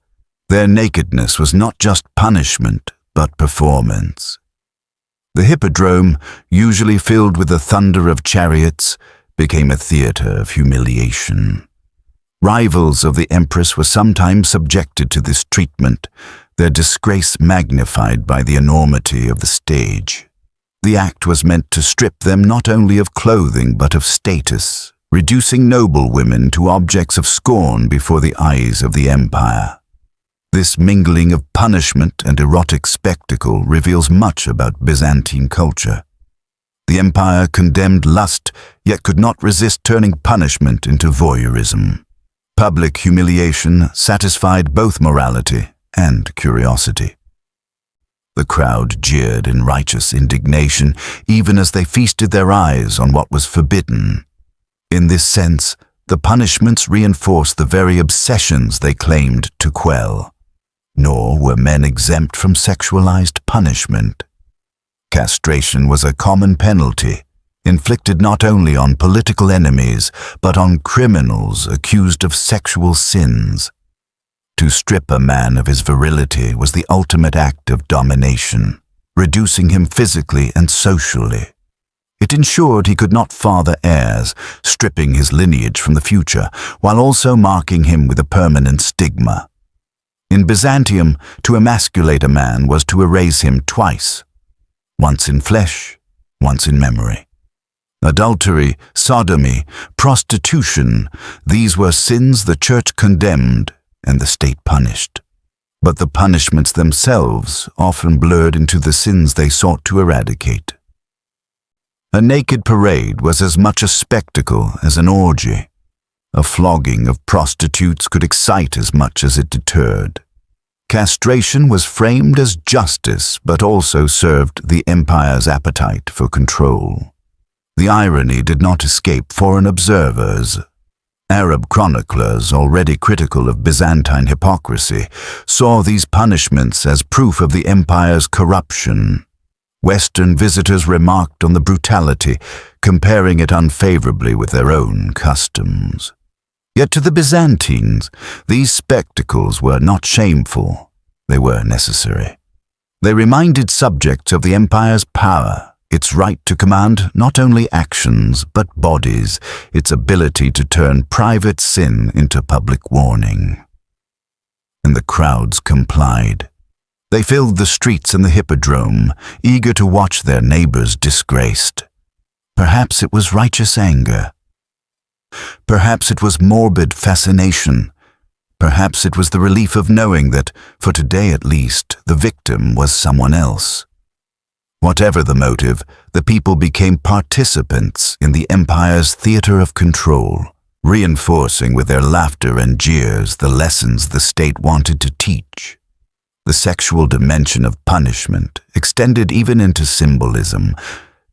B: their nakedness was not just punishment, but performance. The hippodrome, usually filled with the thunder of chariots, became a theater of humiliation. Rivals of the Empress were sometimes subjected to this treatment, their disgrace magnified by the enormity of the stage. The act was meant to strip them not only of clothing but of status, reducing noble women to objects of scorn before the eyes of the empire. This mingling of punishment and erotic spectacle reveals much about Byzantine culture. The empire condemned lust, yet could not resist turning punishment into voyeurism. Public humiliation satisfied both morality and curiosity. The crowd jeered in righteous indignation, even as they feasted their eyes on what was forbidden. In this sense, the punishments reinforced the very obsessions they claimed to quell. Nor were men exempt from sexualized punishment. Castration was a common penalty, inflicted not only on political enemies, but on criminals accused of sexual sins. To strip a man of his virility was the ultimate act of domination, reducing him physically and socially. It ensured he could not father heirs, stripping his lineage from the future, while also marking him with a permanent stigma. In Byzantium, to emasculate a man was to erase him twice, once in flesh, once in memory. Adultery, sodomy, prostitution, these were sins the church condemned and the state punished. But the punishments themselves often blurred into the sins they sought to eradicate. A naked parade was as much a spectacle as an orgy. A flogging of prostitutes could excite as much as it deterred. Castration was framed as justice, but also served the empire's appetite for control. The irony did not escape foreign observers. Arab chroniclers, already critical of Byzantine hypocrisy, saw these punishments as proof of the empire's corruption. Western visitors remarked on the brutality, comparing it unfavorably with their own customs. Yet to the Byzantines, these spectacles were not shameful, they were necessary. They reminded subjects of the empire's power, its right to command not only actions but bodies, its ability to turn private sin into public warning. And the crowds complied. They filled the streets and the hippodrome, eager to watch their neighbors disgraced. Perhaps it was righteous anger. Perhaps it was morbid fascination. Perhaps it was the relief of knowing that, for today at least, the victim was someone else. Whatever the motive, the people became participants in the empire's theater of control, reinforcing with their laughter and jeers the lessons the state wanted to teach. The sexual dimension of punishment extended even into symbolism.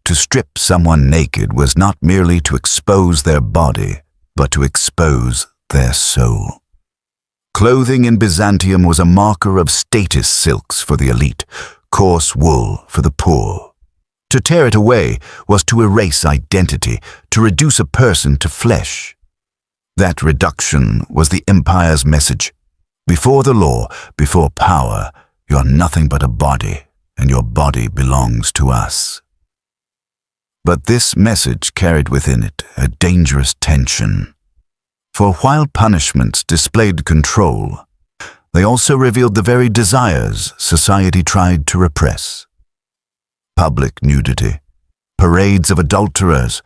B: To strip someone naked was not merely to expose their body, but to expose their soul. Clothing in Byzantium was a marker of status: silks for the elite, coarse wool for the poor. To tear it away was to erase identity, to reduce a person to flesh. That reduction was the empire's message. Before the law, before power, you are nothing but a body, and your body belongs to us. But this message carried within it a dangerous tension. For while punishments displayed control, they also revealed the very desires society tried to repress. Public nudity, parades of adulterers,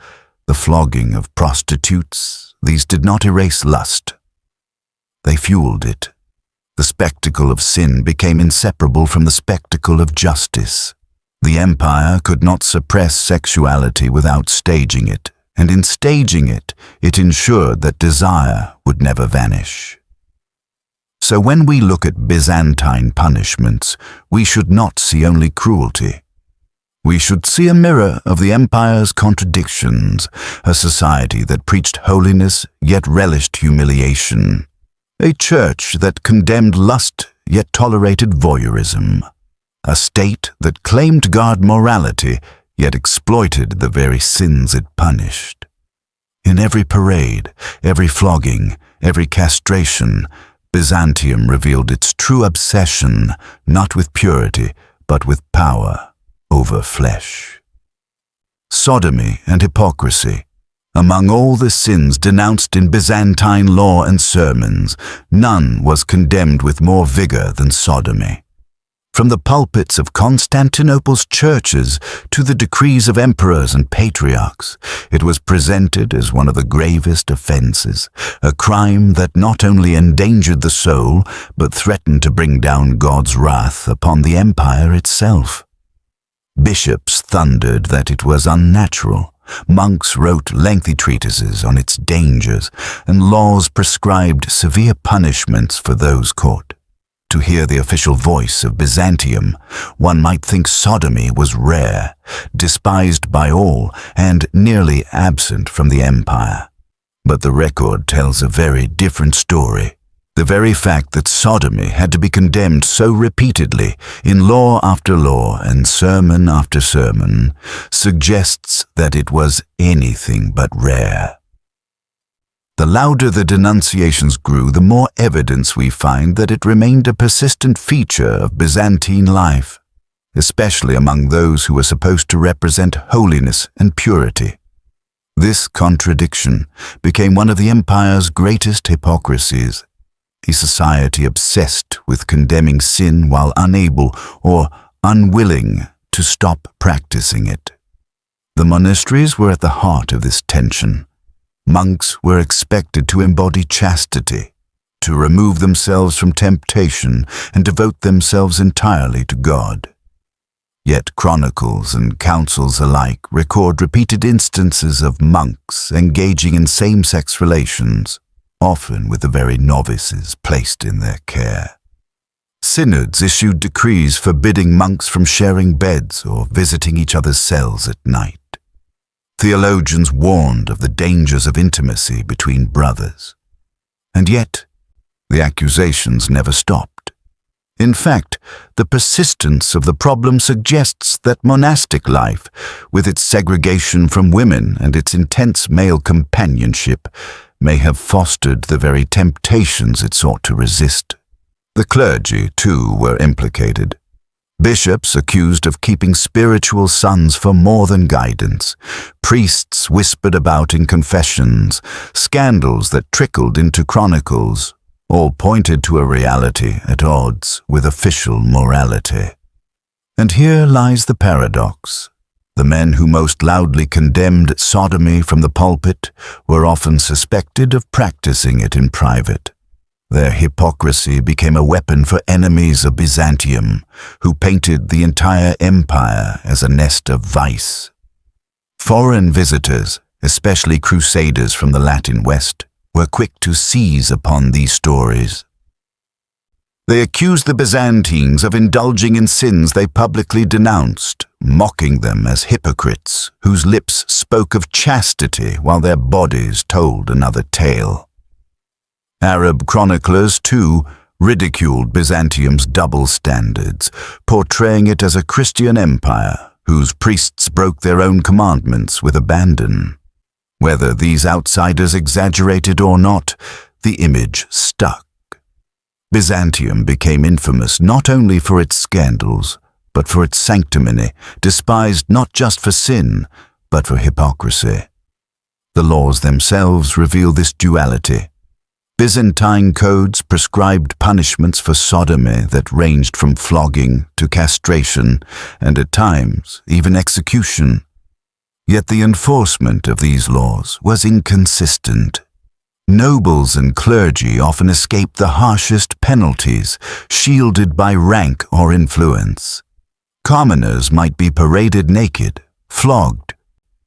B: the flogging of prostitutes, these did not erase lust. They fueled it. The spectacle of sin became inseparable from the spectacle of justice. The empire could not suppress sexuality without staging it, and in staging it, it ensured that desire would never vanish. So when we look at Byzantine punishments, we should not see only cruelty. We should see a mirror of the empire's contradictions, a society that preached holiness yet relished humiliation, a church that condemned lust yet tolerated voyeurism, a state that claimed to guard morality yet exploited the very sins it punished. In every parade, every flogging, every castration, Byzantium revealed its true obsession not with purity but with power over flesh. Sodomy and hypocrisy. Among all the sins denounced in Byzantine law and sermons, none was condemned with more vigor than sodomy. From the pulpits of Constantinople's churches to the decrees of emperors and patriarchs, it was presented as one of the gravest offenses, a crime that not only endangered the soul, but threatened to bring down God's wrath upon the empire itself. Bishops thundered that it was unnatural. Monks wrote lengthy treatises on its dangers, and laws prescribed severe punishments for those caught. To hear the official voice of Byzantium, one might think sodomy was rare, despised by all, and nearly absent from the empire. But the record tells a very different story. The very fact that sodomy had to be condemned so repeatedly in law after law and sermon after sermon suggests that it was anything but rare. The louder the denunciations grew, the more evidence we find that it remained a persistent feature of Byzantine life, especially among those who were supposed to represent holiness and purity. This contradiction became one of the empire's greatest hypocrisies, a society obsessed with condemning sin while unable or unwilling to stop practicing it. The monasteries were at the heart of this tension. Monks were expected to embody chastity, to remove themselves from temptation and devote themselves entirely to God. Yet chronicles and councils alike record repeated instances of monks engaging in same-sex relations, often with the very novices placed in their care. Synods issued decrees forbidding monks from sharing beds or visiting each other's cells at night. Theologians warned of the dangers of intimacy between brothers. And yet, the accusations never stopped. In fact, the persistence of the problem suggests that monastic life, with its segregation from women and its intense male companionship, may have fostered the very temptations it sought to resist. The clergy, too, were implicated. Bishops accused of keeping spiritual sons for more than guidance, priests whispered about in confessions, scandals that trickled into chronicles, all pointed to a reality at odds with official morality. And here lies the paradox. The men who most loudly condemned sodomy from the pulpit were often suspected of practicing it in private. Their hypocrisy became a weapon for enemies of Byzantium, who painted the entire empire as a nest of vice. Foreign visitors, especially crusaders from the Latin West, were quick to seize upon these stories. They accused the Byzantines of indulging in sins they publicly denounced, mocking them as hypocrites whose lips spoke of chastity while their bodies told another tale. Arab chroniclers, too, ridiculed Byzantium's double standards, portraying it as a Christian empire whose priests broke their own commandments with abandon. Whether these outsiders exaggerated or not, the image stuck. Byzantium became infamous not only for its scandals, but for its sanctimony, despised not just for sin, but for hypocrisy. The laws themselves reveal this duality. Byzantine codes prescribed punishments for sodomy that ranged from flogging to castration and at times even execution. Yet the enforcement of these laws was inconsistent. Nobles and clergy often escaped the harshest penalties, shielded by rank or influence. Commoners might be paraded naked, flogged,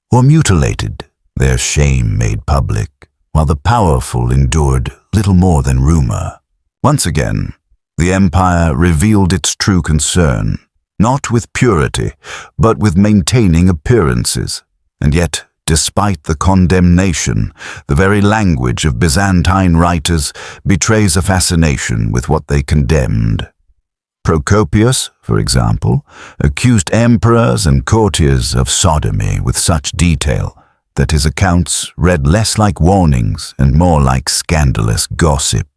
B: or mutilated, their shame made public, while the powerful endured little more than rumor. Once again, the empire revealed its true concern, not with purity, but with maintaining appearances. And yet, despite the condemnation, the very language of Byzantine writers betrays a fascination with what they condemned. Procopius, for example, accused emperors and courtiers of sodomy with such detail that his accounts read less like warnings and more like scandalous gossip.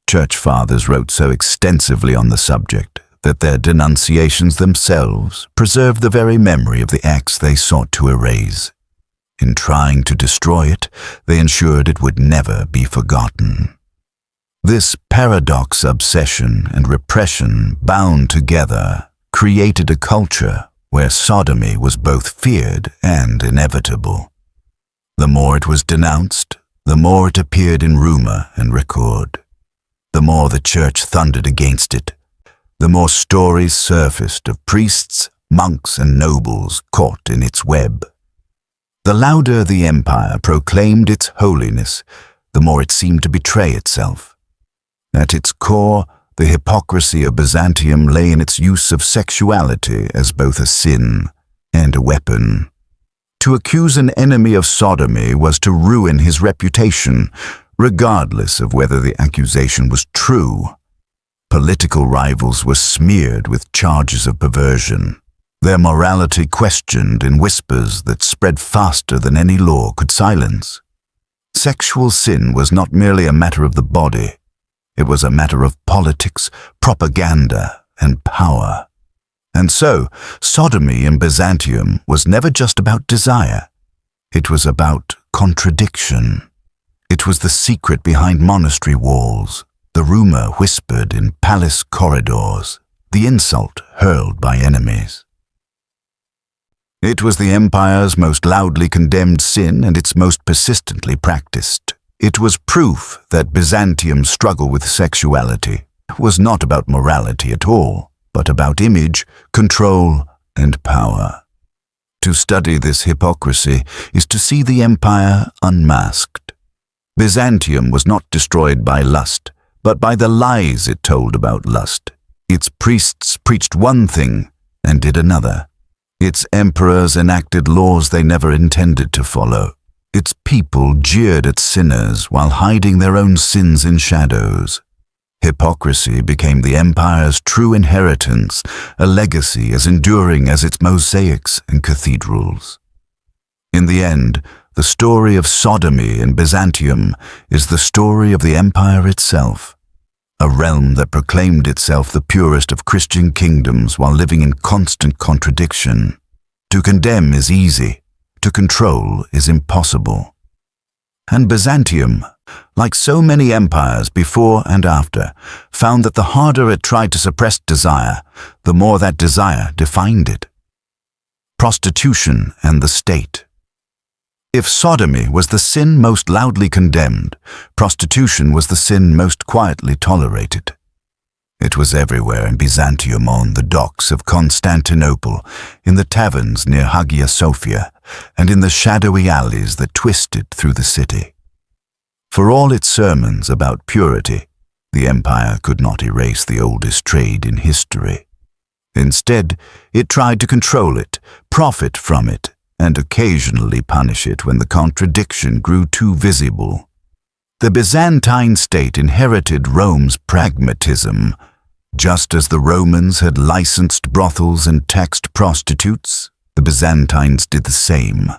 B: Church fathers wrote so extensively on the subject that their denunciations themselves preserved the very memory of the acts they sought to erase. In trying to destroy it, they ensured it would never be forgotten. This paradox obsession and repression bound together created a culture where sodomy was both feared and inevitable. The more it was denounced, the more it appeared in rumor and record. The more the church thundered against it, the more stories surfaced of priests, monks, and nobles caught in its web. The louder the empire proclaimed its holiness, the more it seemed to betray itself. At its core, the hypocrisy of Byzantium lay in its use of sexuality as both a sin and a weapon. To accuse an enemy of sodomy was to ruin his reputation, regardless of whether the accusation was true. Political rivals were smeared with charges of perversion, their morality questioned in whispers that spread faster than any law could silence. Sexual sin was not merely a matter of the body. It was a matter of politics, propaganda, and power. And so, sodomy in Byzantium was never just about desire. It was about contradiction. It was the secret behind monastery walls, the rumor whispered in palace corridors, the insult hurled by enemies. It was the empire's most loudly condemned sin and its most persistently practiced. It was proof that Byzantium's struggle with sexuality was not about morality at all, but about image, control, and power. To study this hypocrisy is to see the empire unmasked. Byzantium was not destroyed by lust, but by the lies it told about lust. Its priests preached one thing and did another. Its emperors enacted laws they never intended to follow. Its people jeered at sinners while hiding their own sins in shadows. Hypocrisy became the empire's true inheritance, a legacy as enduring as its mosaics and cathedrals. In the end, the story of sodomy in Byzantium is the story of the empire itself, a realm that proclaimed itself the purest of Christian kingdoms while living in constant contradiction. To condemn is easy. To control is impossible. And Byzantium, like so many empires before and after, found that the harder it tried to suppress desire, the more that desire defined it. Prostitution and the state. If sodomy was the sin most loudly condemned, prostitution was the sin most quietly tolerated. It was everywhere in Byzantium, on the docks of Constantinople, in the taverns near Hagia Sophia, and in the shadowy alleys that twisted through the city. For all its sermons about purity, the empire could not erase the oldest trade in history. Instead, it tried to control it, profit from it, and occasionally punish it when the contradiction grew too visible. The Byzantine state inherited Rome's pragmatism. Just as the Romans had licensed brothels and taxed prostitutes, the Byzantines did the same.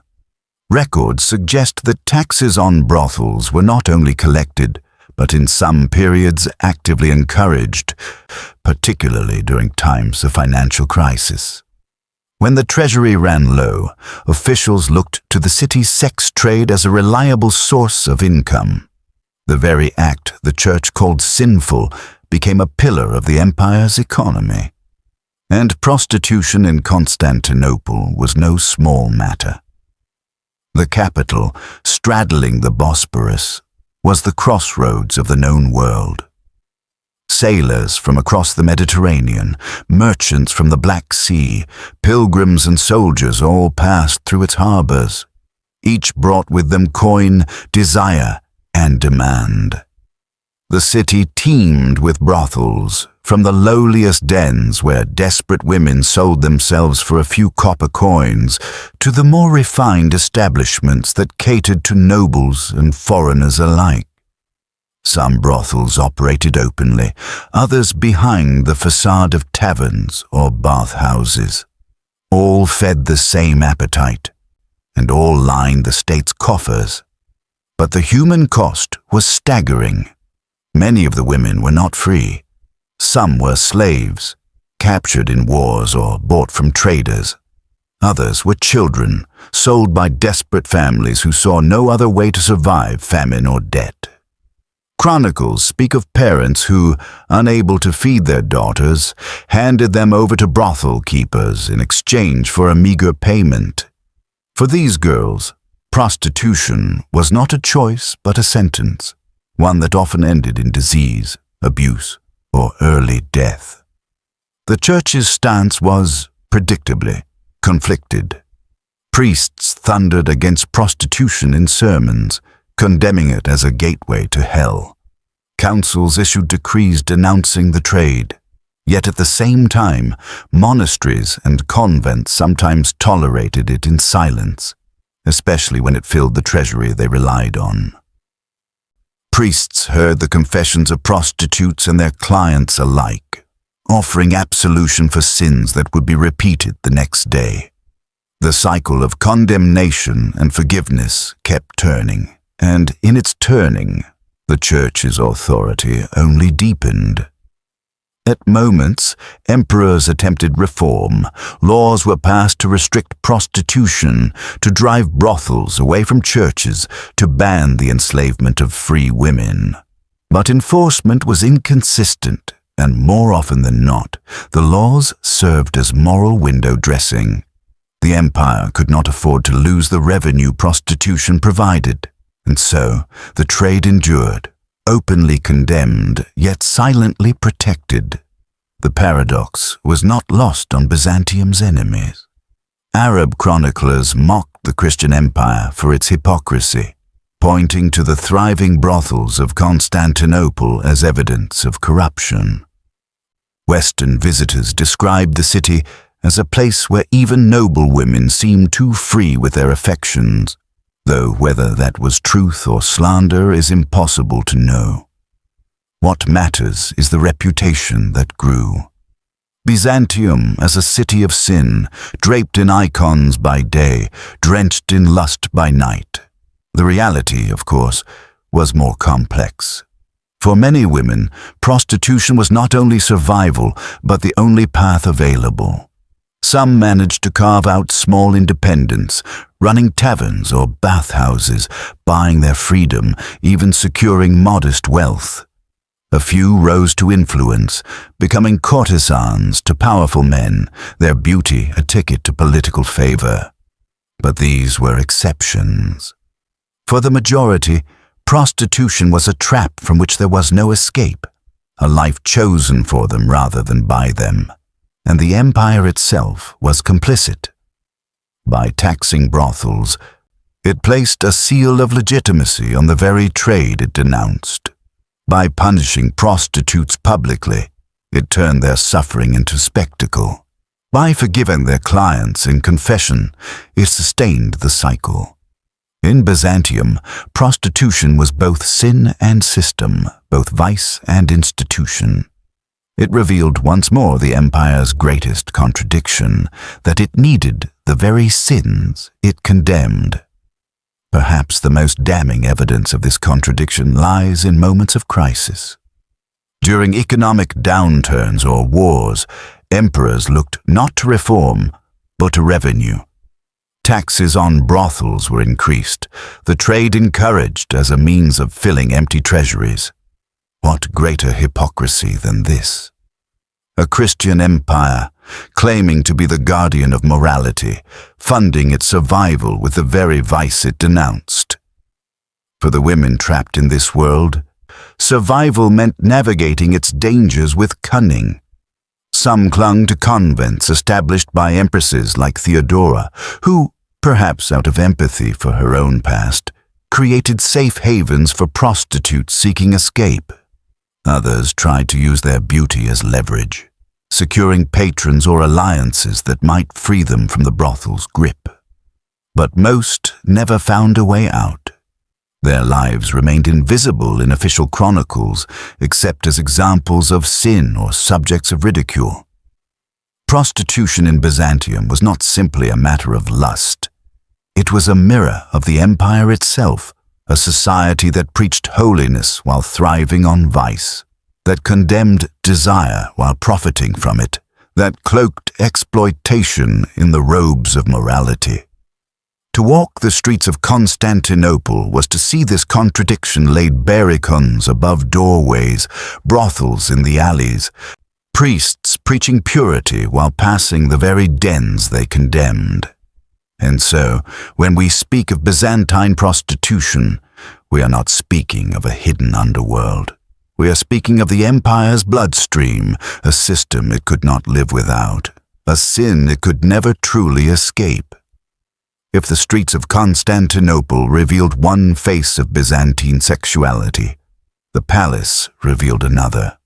B: Records suggest that taxes on brothels were not only collected, but in some periods actively encouraged, particularly during times of financial crisis. When the treasury ran low, officials looked to the city's sex trade as a reliable source of income. The very act the church called sinful became a pillar of the empire's economy. And prostitution in Constantinople was no small matter. The capital, straddling the Bosporus, was the crossroads of the known world. Sailors from across the Mediterranean, merchants from the Black Sea, pilgrims and soldiers all passed through its harbors. Each brought with them coin, desire, and demand. The city teemed with brothels, from the lowliest dens where desperate women sold themselves for a few copper coins, to the more refined establishments that catered to nobles and foreigners alike. Some brothels operated openly, others behind the facade of taverns or bathhouses. All fed the same appetite, and all lined the state's coffers. But the human cost was staggering. Many of the women were not free. Some were slaves, captured in wars or bought from traders. Others were children, sold by desperate families who saw no other way to survive famine or debt. Chronicles speak of parents who, unable to feed their daughters, handed them over to brothel keepers in exchange for a meager payment. For these girls, prostitution was not a choice but a sentence, one that often ended in disease, abuse, or early death. The church's stance was, predictably, conflicted. Priests thundered against prostitution in sermons, condemning it as a gateway to hell. Councils issued decrees denouncing the trade. Yet at the same time, monasteries and convents sometimes tolerated it in silence, especially when it filled the treasury they relied on. Priests heard the confessions of prostitutes and their clients alike, offering absolution for sins that would be repeated the next day. The cycle of condemnation and forgiveness kept turning, and in its turning, the church's authority only deepened. At moments, emperors attempted reform. Laws were passed to restrict prostitution, to drive brothels away from churches, to ban the enslavement of free women. But enforcement was inconsistent, and more often than not, the laws served as moral window dressing. The empire could not afford to lose the revenue prostitution provided, and so the trade endured, openly condemned, yet silently protected. The paradox was not lost on Byzantium's enemies. Arab chroniclers mocked the Christian empire for its hypocrisy, pointing to the thriving brothels of Constantinople as evidence of corruption. Western visitors described the city as a place where even noble women seemed too free with their affections, though whether that was truth or slander is impossible to know. What matters is the reputation that grew. Byzantium as a city of sin, draped in icons by day, drenched in lust by night. The reality, of course, was more complex. For many women, prostitution was not only survival, but the only path available. Some managed to carve out small independence, running taverns or bathhouses, buying their freedom, even securing modest wealth. A few rose to influence, becoming courtesans to powerful men, their beauty a ticket to political favor. But these were exceptions. For the majority, prostitution was a trap from which there was no escape, a life chosen for them rather than by them. And the empire itself was complicit. By taxing brothels, it placed a seal of legitimacy on the very trade it denounced. By punishing prostitutes publicly, it turned their suffering into spectacle. By forgiving their clients in confession, it sustained the cycle. In Byzantium, prostitution was both sin and system, both vice and institution. It revealed once more the empire's greatest contradiction, that it needed the very sins it condemned. Perhaps the most damning evidence of this contradiction lies in moments of crisis. During economic downturns or wars, emperors looked not to reform, but to revenue. taxes on brothels were increased, the trade encouraged as a means of filling empty treasuries. What greater hypocrisy than this? A Christian empire, claiming to be the guardian of morality, funding its survival with the very vice it denounced. For the women trapped in this world, survival meant navigating its dangers with cunning. Some clung to convents established by empresses like Theodora, who, perhaps out of empathy for her own past, created safe havens for prostitutes seeking escape. Others tried to use their beauty as leverage, securing patrons or alliances that might free them from the brothel's grip. But most never found a way out. Their lives remained invisible in official chronicles, except as examples of sin or subjects of ridicule. Prostitution in Byzantium was not simply a matter of lust. It was a mirror of the empire itself, a society that preached holiness while thriving on vice, that condemned desire while profiting from it, that cloaked exploitation in the robes of morality. To walk the streets of Constantinople was to see this contradiction laid barricades above doorways, brothels in the alleys, priests preaching purity while passing the very dens they condemned. And so, when we speak of Byzantine prostitution, we are not speaking of a hidden underworld. We are speaking of the empire's bloodstream, a system it could not live without, a sin it could never truly escape. If the streets of Constantinople revealed one face of Byzantine sexuality, the palace revealed another.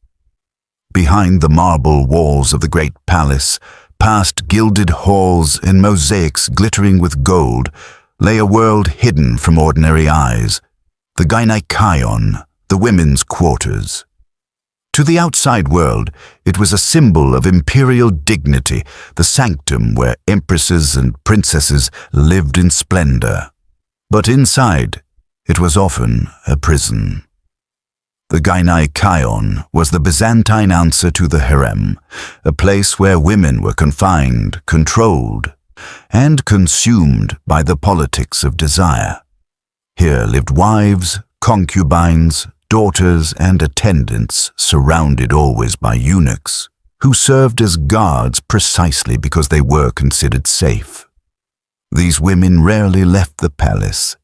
B: Behind the marble walls of the great palace, past gilded halls and mosaics glittering with gold, lay a world hidden from ordinary eyes, the gynaikaion, the women's quarters. To the outside world, it was a symbol of imperial dignity, the sanctum where empresses and princesses lived in splendor. But inside, it was often a prison. The gynaikaion was the Byzantine answer to the harem, a place where women were confined, controlled, and consumed by the politics of desire. Here lived wives, concubines, daughters, and attendants surrounded always by eunuchs, who served as guards precisely because they were considered safe. These women rarely left the palace.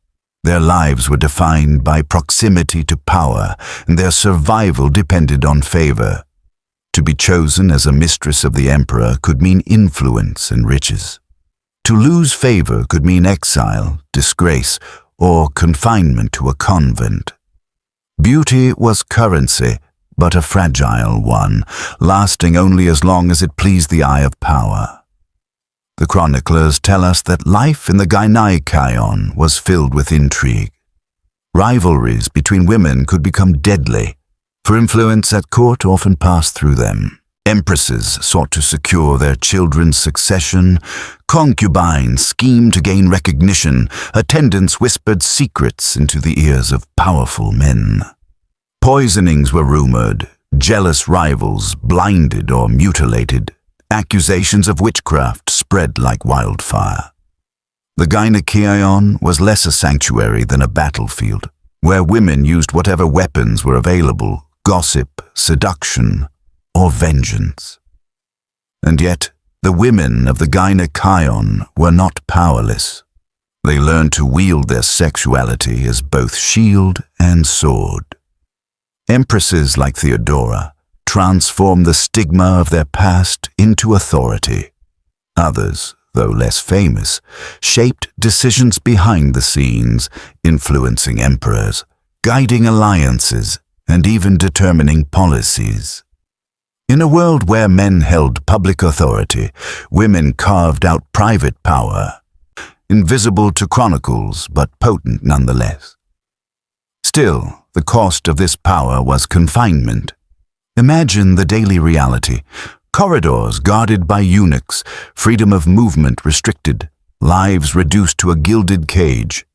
B: Their lives were defined by proximity to power, and their survival depended on favor. To be chosen as a mistress of the emperor could mean influence and riches. To lose favor could mean exile, disgrace, or confinement to a convent. Beauty was currency, but a fragile one, lasting only as long as it pleased the eye of power. The chroniclers tell us that life in the gynaikaion was filled with intrigue. Rivalries between women could become deadly, for influence at court often passed through them. Empresses sought to secure their children's succession, concubines schemed to gain recognition, attendants whispered secrets into the ears of powerful men. Poisonings were rumored, jealous rivals blinded or mutilated. Accusations of witchcraft spread like wildfire. The gynaikaion was less a sanctuary than a battlefield, where women used whatever weapons were available, gossip, seduction, or vengeance. And yet, the women of the gynaikaion were not powerless. They learned to wield their sexuality as both shield and sword. Empresses like Theodora transformed the stigma of their past into authority. Others, though less famous, shaped decisions behind the scenes, influencing emperors, guiding alliances, and even determining policies. In a world where men held public authority, women carved out private power, invisible to chronicles but potent nonetheless. Still, the cost of this power was confinement. Imagine the daily reality: corridors guarded by eunuchs, freedom of movement restricted, lives reduced to a gilded cage.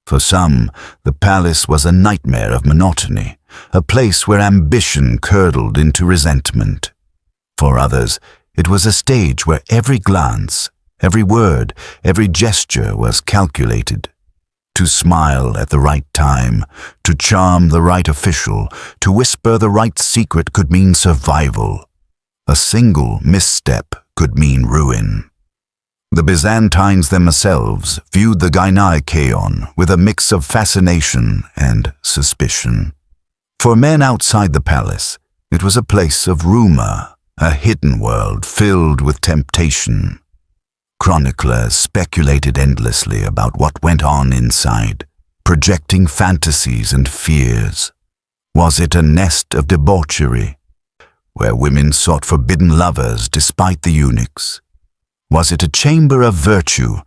B: For some, the palace was a nightmare of monotony, a place where ambition curdled into resentment. For others, it was a stage where every glance, Every word, every gesture was calculated. To smile at the right time, to charm the right official, to whisper the right secret could mean survival. A single misstep could mean ruin. The Byzantines themselves viewed the gynaikeon with a mix of fascination and suspicion. For men outside the palace, it was a place of rumor, a hidden world filled with temptation. Chroniclers speculated endlessly about what went on inside, projecting fantasies and fears. Was it a nest of debauchery, where women sought forbidden lovers despite the eunuchs? Was it a chamber of virtue,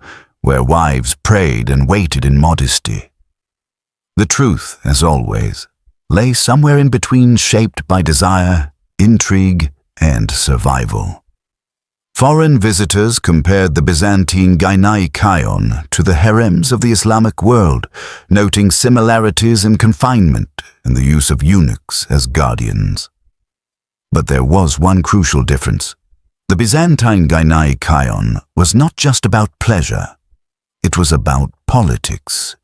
B: where wives prayed and waited in modesty? The truth, as always, lay somewhere in between, shaped by desire, intrigue, and survival. Foreign visitors compared the Byzantine gynaikeon to the harems of the Islamic world, noting similarities in confinement and the use of eunuchs as guardians. But there was one crucial difference. The Byzantine gynaikeon was not just about pleasure. It was about politics.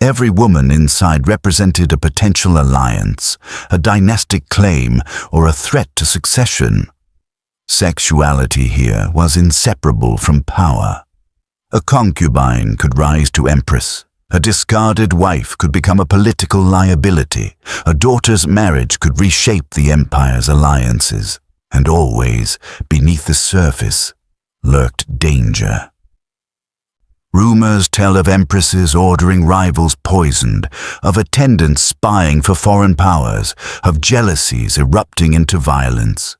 B: Every woman inside represented a potential alliance, a dynastic claim, or a threat to succession. Sexuality here was inseparable from power. A concubine could rise to empress. A discarded wife could become a political liability. A daughter's marriage could reshape the empire's alliances. And always, beneath the surface, lurked danger. Rumors tell of empresses ordering rivals poisoned, of attendants spying for foreign powers, of jealousies erupting into violence.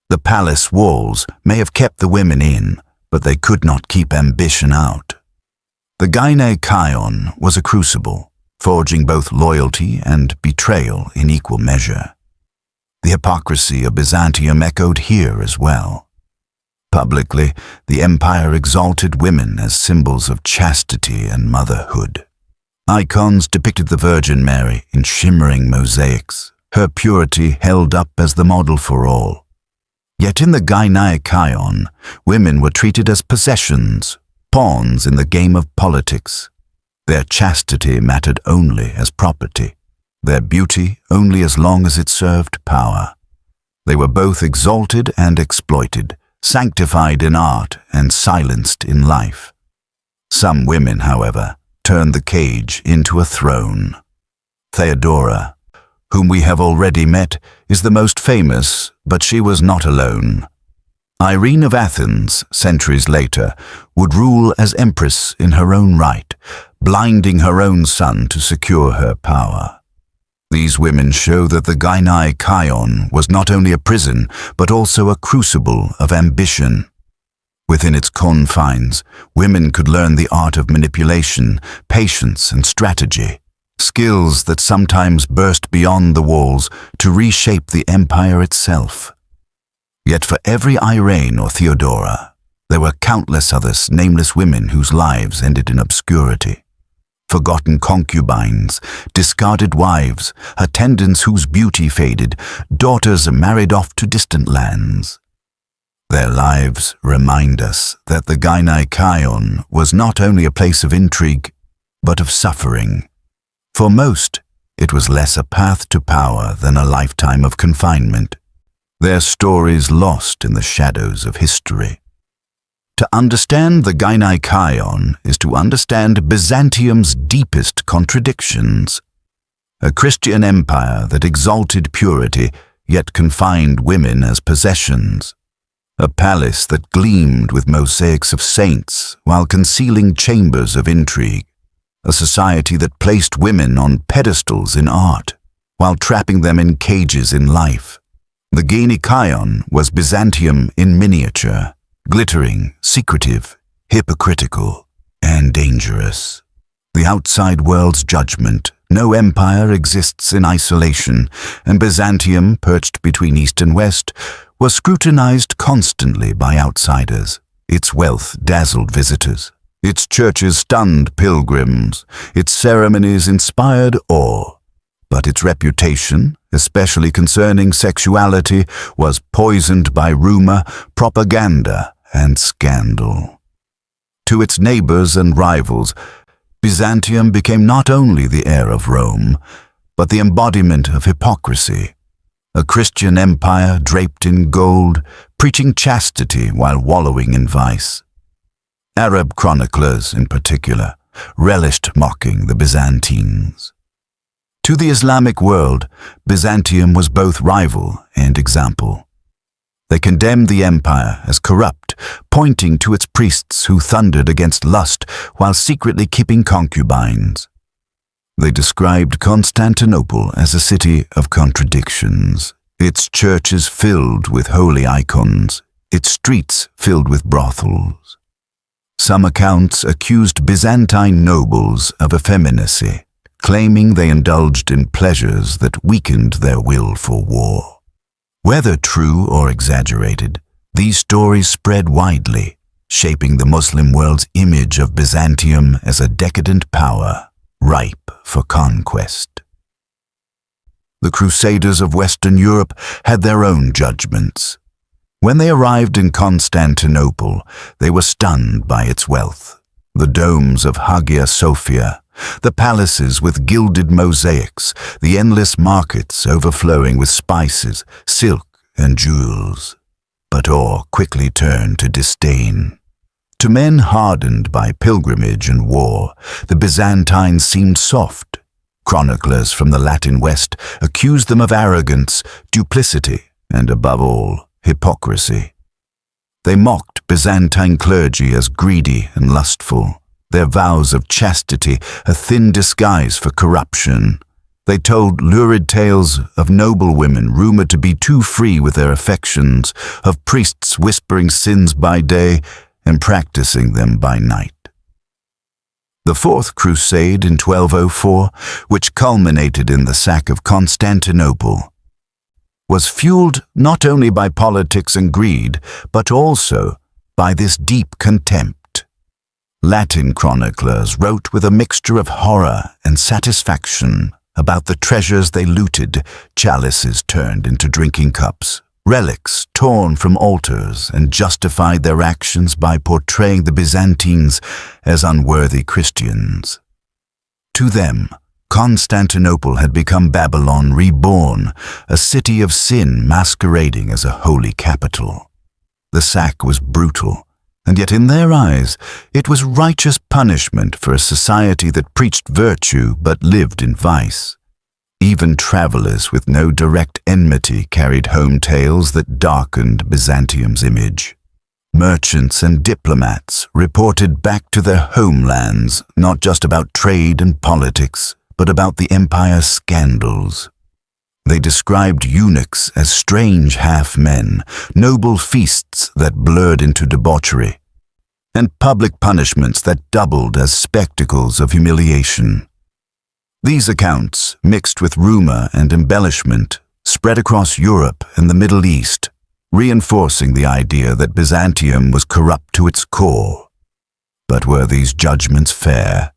B: The palace walls may have kept the women in, but they could not keep ambition out. The gynaikeon was a crucible, forging both loyalty and betrayal in equal measure. The hypocrisy of Byzantium echoed here as well. Publicly, the empire exalted women as symbols of chastity and motherhood. Icons depicted the Virgin Mary in shimmering mosaics, her purity held up as the model for all. Yet in the gynaikeon, women were treated as possessions, pawns in the game of politics. Their chastity mattered only as property, their beauty only as long as it served power. They were both exalted and exploited, sanctified in art and silenced in life. Some women, however, turned the cage into a throne. Theodora, whom we have already met, is the most famous, but she was not alone. Irene of Athens, centuries later, would rule as empress in her own right, blinding her own son to secure her power. These women show that the gynaikeon was not only a prison, but also a crucible of ambition. Within its confines, women could learn the art of manipulation, patience, and strategy, skills that sometimes burst beyond the walls to reshape the empire itself. Yet for every Irene or Theodora, there were countless other nameless women whose lives ended in obscurity. Forgotten concubines, discarded wives, attendants whose beauty faded, daughters married off to distant lands. Their lives remind us that the gynaikeon was not only a place of intrigue, but of suffering. For most, it was less a path to power than a lifetime of confinement, their stories lost in the shadows of history. To understand the gynaikeon is to understand Byzantium's deepest contradictions. A Christian empire that exalted purity, yet confined women as possessions. A palace that gleamed with mosaics of saints while concealing chambers of intrigue. A society that placed women on pedestals in art, while trapping them in cages in life. The gynaikeon was Byzantium in miniature, glittering, secretive, hypocritical, and dangerous. The outside world's judgment, no empire exists in isolation, and Byzantium, perched between East and West, was scrutinized constantly by outsiders. Its wealth dazzled visitors. Its churches stunned pilgrims. Its ceremonies inspired awe. But its reputation, especially concerning sexuality, was poisoned by rumor, propaganda, and scandal. To its neighbors and rivals, Byzantium became not only the heir of Rome, but the embodiment of hypocrisy. A Christian empire draped in gold, preaching chastity while wallowing in vice. Arab chroniclers, in particular, relished mocking the Byzantines. To the Islamic world, Byzantium was both rival and example. They condemned the empire as corrupt, pointing to its priests who thundered against lust while secretly keeping concubines. They described Constantinople as a city of contradictions, its churches filled with holy icons, its streets filled with brothels. Some accounts accused Byzantine nobles of effeminacy, claiming they indulged in pleasures that weakened their will for war. Whether true or exaggerated, these stories spread widely, shaping the Muslim world's image of Byzantium as a decadent power, ripe for conquest. The Crusaders of Western Europe had their own judgments. When they arrived in Constantinople, they were stunned by its wealth. The domes of Hagia Sophia, the palaces with gilded mosaics, the endless markets overflowing with spices, silk, and jewels. But awe quickly turned to disdain. To men hardened by pilgrimage and war, the Byzantines seemed soft. Chroniclers from the Latin West accused them of arrogance, duplicity, and above all, hypocrisy. They mocked Byzantine clergy as greedy and lustful, their vows of chastity a thin disguise for corruption. They told lurid tales of noble women rumored to be too free with their affections, of priests whispering sins by day and practicing them by night. The Fourth Crusade in 1204, which culminated in the sack of Constantinople, was fueled not only by politics and greed, but also by this deep contempt. Latin chroniclers wrote with a mixture of horror and satisfaction about the treasures they looted, chalices turned into drinking cups, relics torn from altars, and justified their actions by portraying the Byzantines as unworthy Christians. To them, Constantinople had become Babylon reborn, a city of sin masquerading as a holy capital. The sack was brutal, and yet in their eyes it was righteous punishment for a society that preached virtue but lived in vice. Even travelers with no direct enmity carried home tales that darkened Byzantium's image. Merchants and diplomats reported back to their homelands not just about trade and politics, but about the empire's scandals. They described eunuchs as strange half-men, noble feasts that blurred into debauchery, and public punishments that doubled as spectacles of humiliation. These accounts, mixed with rumor and embellishment, spread across Europe and the Middle East, reinforcing the idea that Byzantium was corrupt to its core. But were these judgments fair?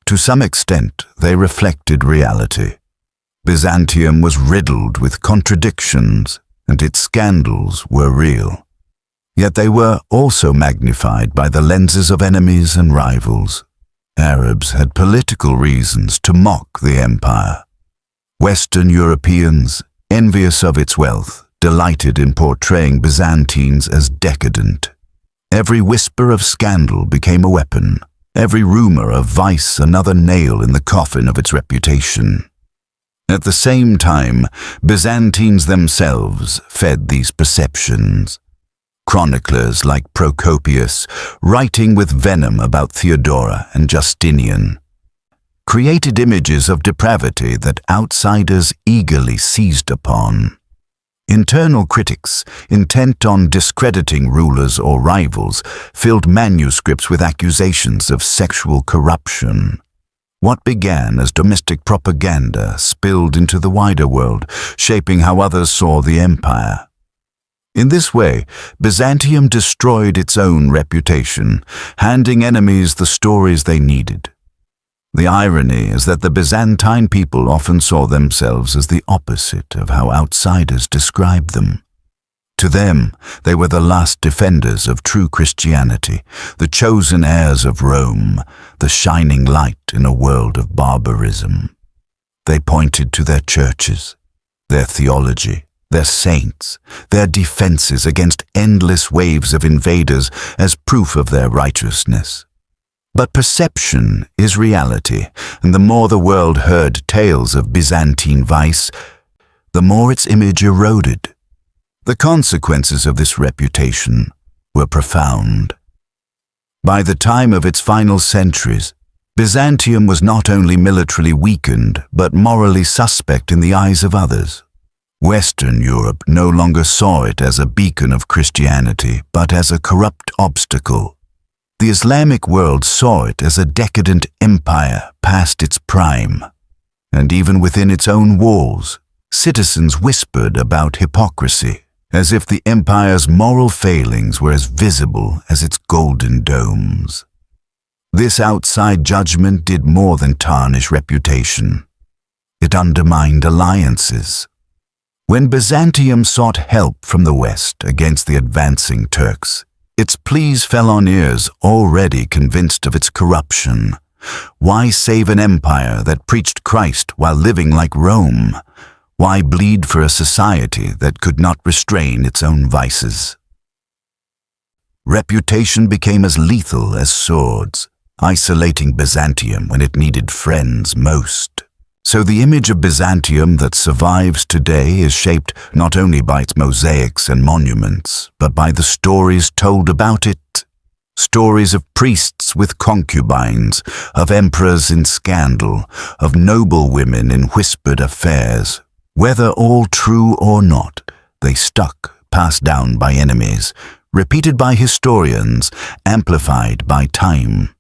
B: To some extent, they reflected reality. Byzantium was riddled with contradictions, and its scandals were real. Yet they were also magnified by the lenses of enemies and rivals. Arabs had political reasons to mock the empire. Western Europeans, envious of its wealth, delighted in portraying Byzantines as decadent. Every whisper of scandal became a weapon, every rumor of vice another nail in the coffin of its reputation. At the same time, Byzantines themselves fed these perceptions. Chroniclers like Procopius, writing with venom about Theodora and Justinian, created images of depravity that outsiders eagerly seized upon. Internal critics, intent on discrediting rulers or rivals, filled manuscripts with accusations of sexual corruption. What began as domestic propaganda spilled into the wider world, shaping how others saw the empire. In this way, Byzantium destroyed its own reputation, handing enemies the stories they needed. The irony is that the Byzantine people often saw themselves as the opposite of how outsiders described them. To them, they were the last defenders of true Christianity, the chosen heirs of Rome, the shining light in a world of barbarism. They pointed to their churches, their theology, their saints, their defenses against endless waves of invaders as proof of their righteousness. But perception is reality, and the more the world heard tales of Byzantine vice, the more its image eroded. The consequences of this reputation were profound. By the time of its final centuries, Byzantium was not only militarily weakened, but morally suspect in the eyes of others. Western Europe no longer saw it as a beacon of Christianity, but as a corrupt obstacle. The Islamic world saw it as a decadent empire past its prime. And even within its own walls, citizens whispered about hypocrisy, as if the empire's moral failings were as visible as its golden domes. This outside judgment did more than tarnish reputation. It undermined alliances. When Byzantium sought help from the West against the advancing Turks, its pleas fell on ears already convinced of its corruption. Why save an empire that preached Christ while living like Rome? Why bleed for a society that could not restrain its own vices? Reputation became as lethal as swords, isolating Byzantium when it needed friends most. So the image of Byzantium that survives today is shaped not only by its mosaics and monuments, but by the stories told about it. Stories of priests with concubines, of emperors in scandal, of noble women in whispered affairs. Whether all true or not, they stuck, passed down by enemies, repeated by historians, amplified by time.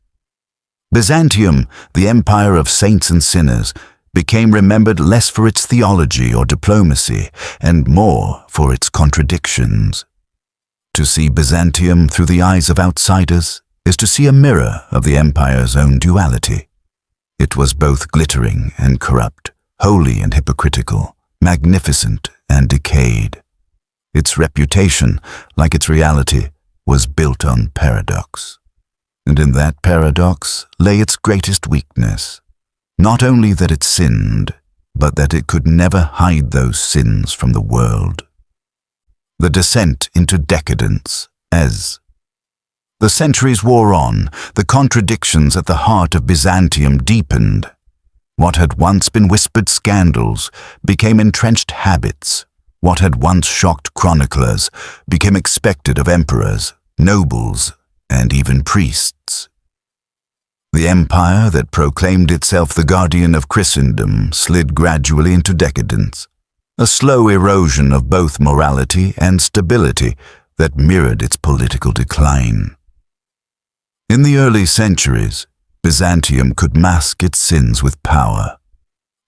B: Byzantium, the empire of saints and sinners, became remembered less for its theology or diplomacy, and more for its contradictions. To see Byzantium through the eyes of outsiders is to see a mirror of the empire's own duality. It was both glittering and corrupt, holy and hypocritical, magnificent and decayed. Its reputation, like its reality, was built on paradox. And in that paradox lay its greatest weakness. Not only that it sinned, but that it could never hide those sins from the world. The descent into decadence, as the centuries wore on, the contradictions at the heart of Byzantium deepened. What had once been whispered scandals became entrenched habits. What had once shocked chroniclers became expected of emperors, nobles, and even priests. The empire that proclaimed itself the guardian of Christendom slid gradually into decadence, a slow erosion of both morality and stability that mirrored its political decline. In the early centuries, Byzantium could mask its sins with power.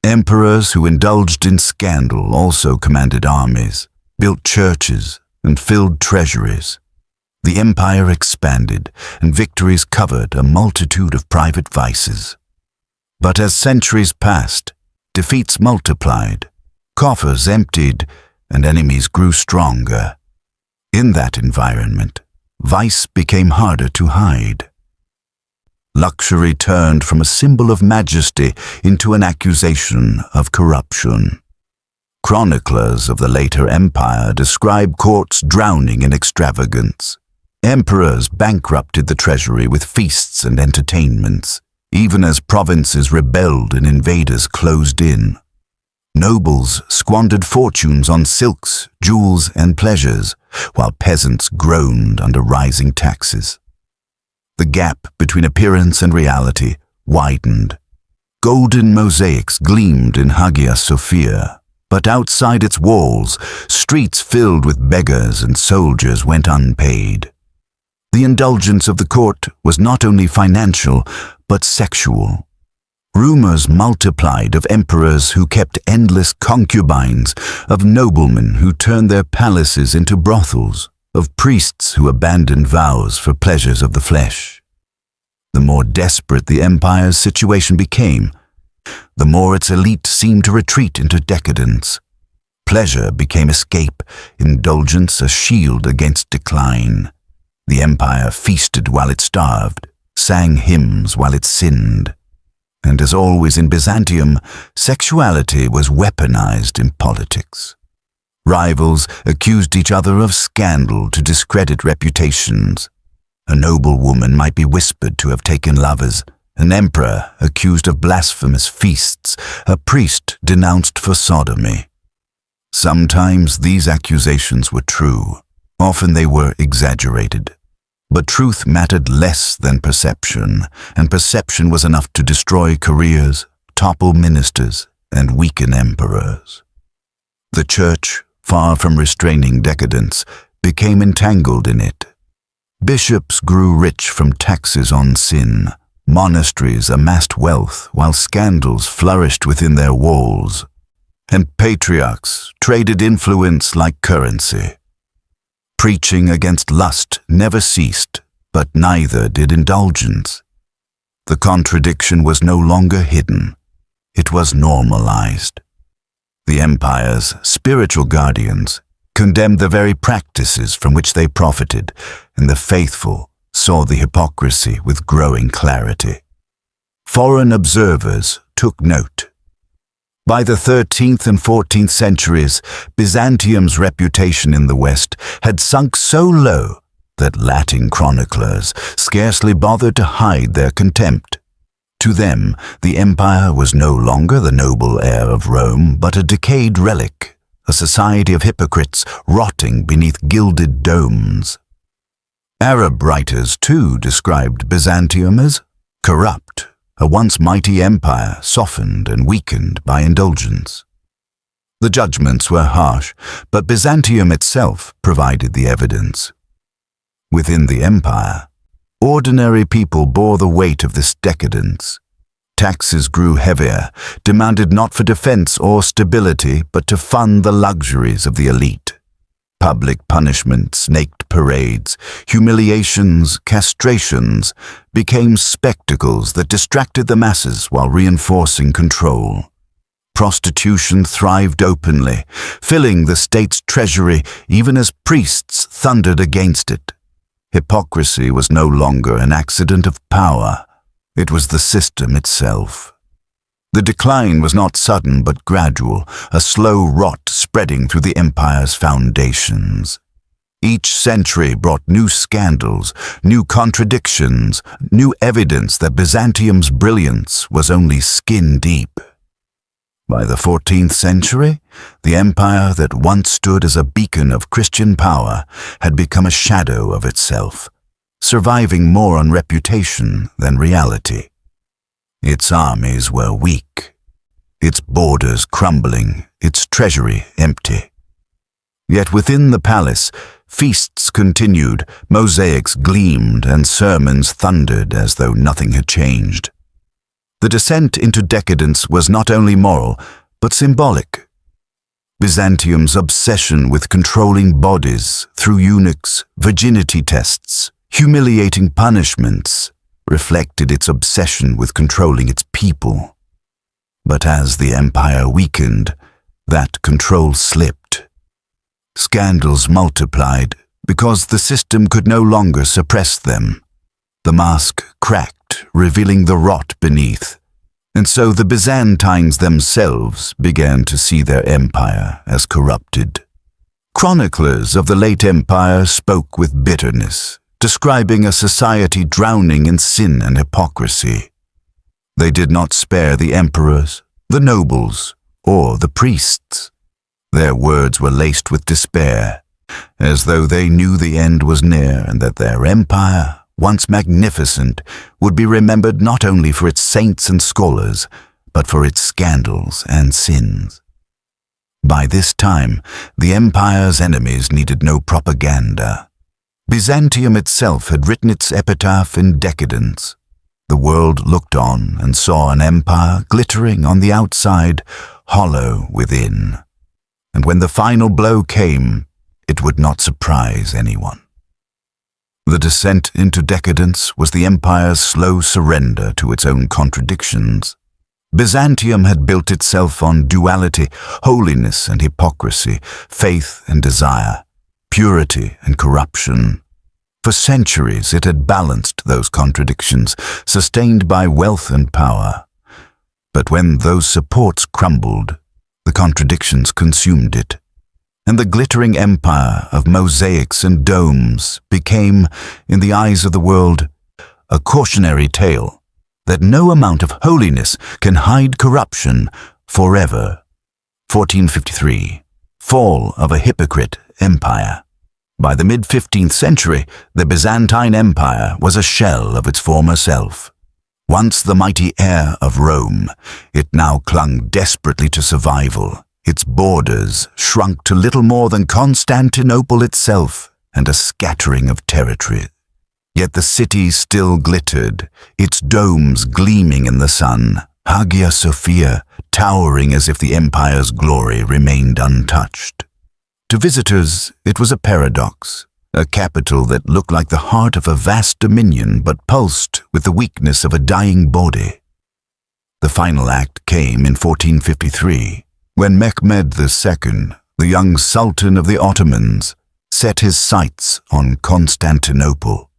B: Emperors who indulged in scandal also commanded armies, built churches, and filled treasuries. The empire expanded, and victories covered a multitude of private vices. But as centuries passed, defeats multiplied, coffers emptied, and enemies grew stronger. In that environment, vice became harder to hide. Luxury turned from a symbol of majesty into an accusation of corruption. Chroniclers of the later empire describe courts drowning in extravagance. Emperors bankrupted the treasury with feasts and entertainments, even as provinces rebelled and invaders closed in. Nobles squandered fortunes on silks, jewels, and pleasures, while peasants groaned under rising taxes. The gap between appearance and reality widened. Golden mosaics gleamed in Hagia Sophia, but outside its walls, streets filled with beggars and soldiers went unpaid. The indulgence of the court was not only financial, but sexual. Rumors multiplied of emperors who kept endless concubines, of noblemen who turned their palaces into brothels, of priests who abandoned vows for pleasures of the flesh. The more desperate the empire's situation became, the more its elite seemed to retreat into decadence. Pleasure became escape, indulgence a shield against decline. The empire feasted while it starved, sang hymns while it sinned. And as always in Byzantium, sexuality was weaponized in politics. Rivals accused each other of scandal to discredit reputations. A noble woman might be whispered to have taken lovers, an emperor accused of blasphemous feasts, a priest denounced for sodomy. Sometimes these accusations were true, often they were exaggerated. But truth mattered less than perception, and perception was enough to destroy careers, topple ministers, and weaken emperors. The church, far from restraining decadence, became entangled in it. Bishops grew rich from taxes on sin. Monasteries amassed wealth while scandals flourished within their walls. And patriarchs traded influence like currency. Preaching against lust never ceased, but neither did indulgence. The contradiction was no longer hidden. It was normalized. The empire's spiritual guardians condemned the very practices from which they profited, and the faithful saw the hypocrisy with growing clarity. Foreign observers took note. By the 13th and 14th centuries, Byzantium's reputation in the West had sunk so low that Latin chroniclers scarcely bothered to hide their contempt. To them, the empire was no longer the noble heir of Rome, but a decayed relic, a society of hypocrites rotting beneath gilded domes. Arab writers, too, described Byzantium as corrupt, a once mighty empire softened and weakened by indulgence. The judgments were harsh, but Byzantium itself provided the evidence. Within the empire, ordinary people bore the weight of this decadence. Taxes grew heavier, demanded not for defense or stability, but to fund the luxuries of the elite. Public punishment, snaked parades, humiliations, castrations became spectacles that distracted the masses while reinforcing control. Prostitution thrived openly, filling the state's treasury even as priests thundered against it. Hypocrisy was no longer an accident of power. It was the system itself. The decline was not sudden but gradual, a slow rot spreading through the empire's foundations. Each century brought new scandals, new contradictions, new evidence that Byzantium's brilliance was only skin deep. By the 14th century, the empire that once stood as a beacon of Christian power had become a shadow of itself, surviving more on reputation than reality. Its armies were weak, its borders crumbling, its treasury empty. Yet within the palace, feasts continued, mosaics gleamed, and sermons thundered as though nothing had changed. The descent into decadence was not only moral, but symbolic. Byzantium's obsession with controlling bodies through eunuchs, virginity tests, humiliating punishments, reflected its obsession with controlling its people. But as the empire weakened, that control slipped. Scandals multiplied because the system could no longer suppress them. The mask cracked, revealing the rot beneath, and so the Byzantines themselves began to see their empire as corrupted. Chroniclers of the late empire spoke with bitterness, describing a society drowning in sin and hypocrisy. They did not spare the emperors, the nobles, or the priests. Their words were laced with despair, as though they knew the end was near and that their empire, once magnificent, would be remembered not only for its saints and scholars, but for its scandals and sins. By this time, the empire's enemies needed no propaganda. Byzantium itself had written its epitaph in decadence. The world looked on and saw an empire glittering on the outside, hollow within. And when the final blow came, it would not surprise anyone. The descent into decadence was the empire's slow surrender to its own contradictions. Byzantium had built itself on duality, holiness and hypocrisy, faith and desire, purity and corruption. For centuries it had balanced those contradictions, sustained by wealth and power. But when those supports crumbled, the contradictions consumed it, and the glittering empire of mosaics and domes became, in the eyes of the world, a cautionary tale that no amount of holiness can hide corruption forever. 1453. Fall of a hypocrite empire. By the mid-15th century, the Byzantine Empire was a shell of its former self. Once the mighty heir of Rome, it now clung desperately to survival. Its borders shrunk to little more than Constantinople itself and a scattering of territory. Yet the city still glittered, its domes gleaming in the sun, Hagia Sophia towering as if the empire's glory remained untouched. To visitors, it was a paradox, a capital that looked like the heart of a vast dominion but pulsed with the weakness of a dying body. The final act came in 1453, when Mehmed II, the young Sultan of the Ottomans, set his sights on Constantinople.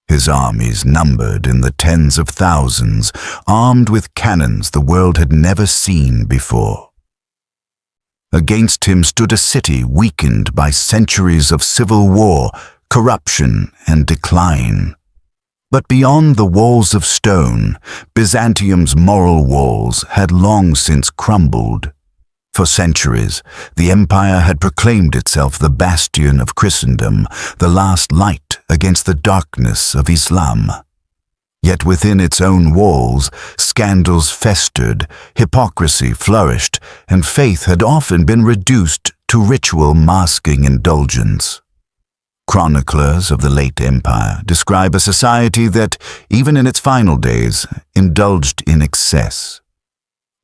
B: His armies numbered in the tens of thousands, armed with cannons the world had never seen before. Against him stood a city weakened by centuries of civil war, corruption, and decline. But beyond the walls of stone, Byzantium's moral walls had long since crumbled. For centuries, the empire had proclaimed itself the bastion of Christendom, the last light against the darkness of Islam. Yet within its own walls, scandals festered, hypocrisy flourished, and faith had often been reduced to ritual masking indulgence. Chroniclers of the late empire describe a society that, even in its final days, indulged in excess.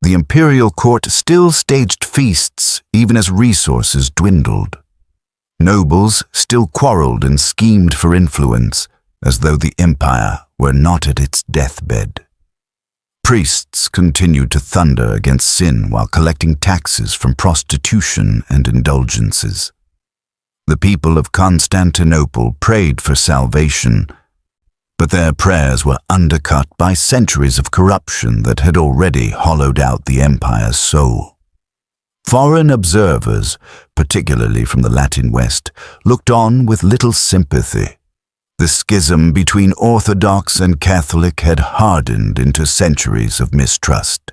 B: The imperial court still staged feasts even as resources dwindled. Nobles still quarreled and schemed for influence, as though the empire were not at its deathbed. Priests continued to thunder against sin while collecting taxes from prostitution and indulgences. The people of Constantinople prayed for salvation, but their prayers were undercut by centuries of corruption that had already hollowed out the empire's soul. Foreign observers, particularly from the Latin West, looked on with little sympathy. The schism between Orthodox and Catholic had hardened into centuries of mistrust.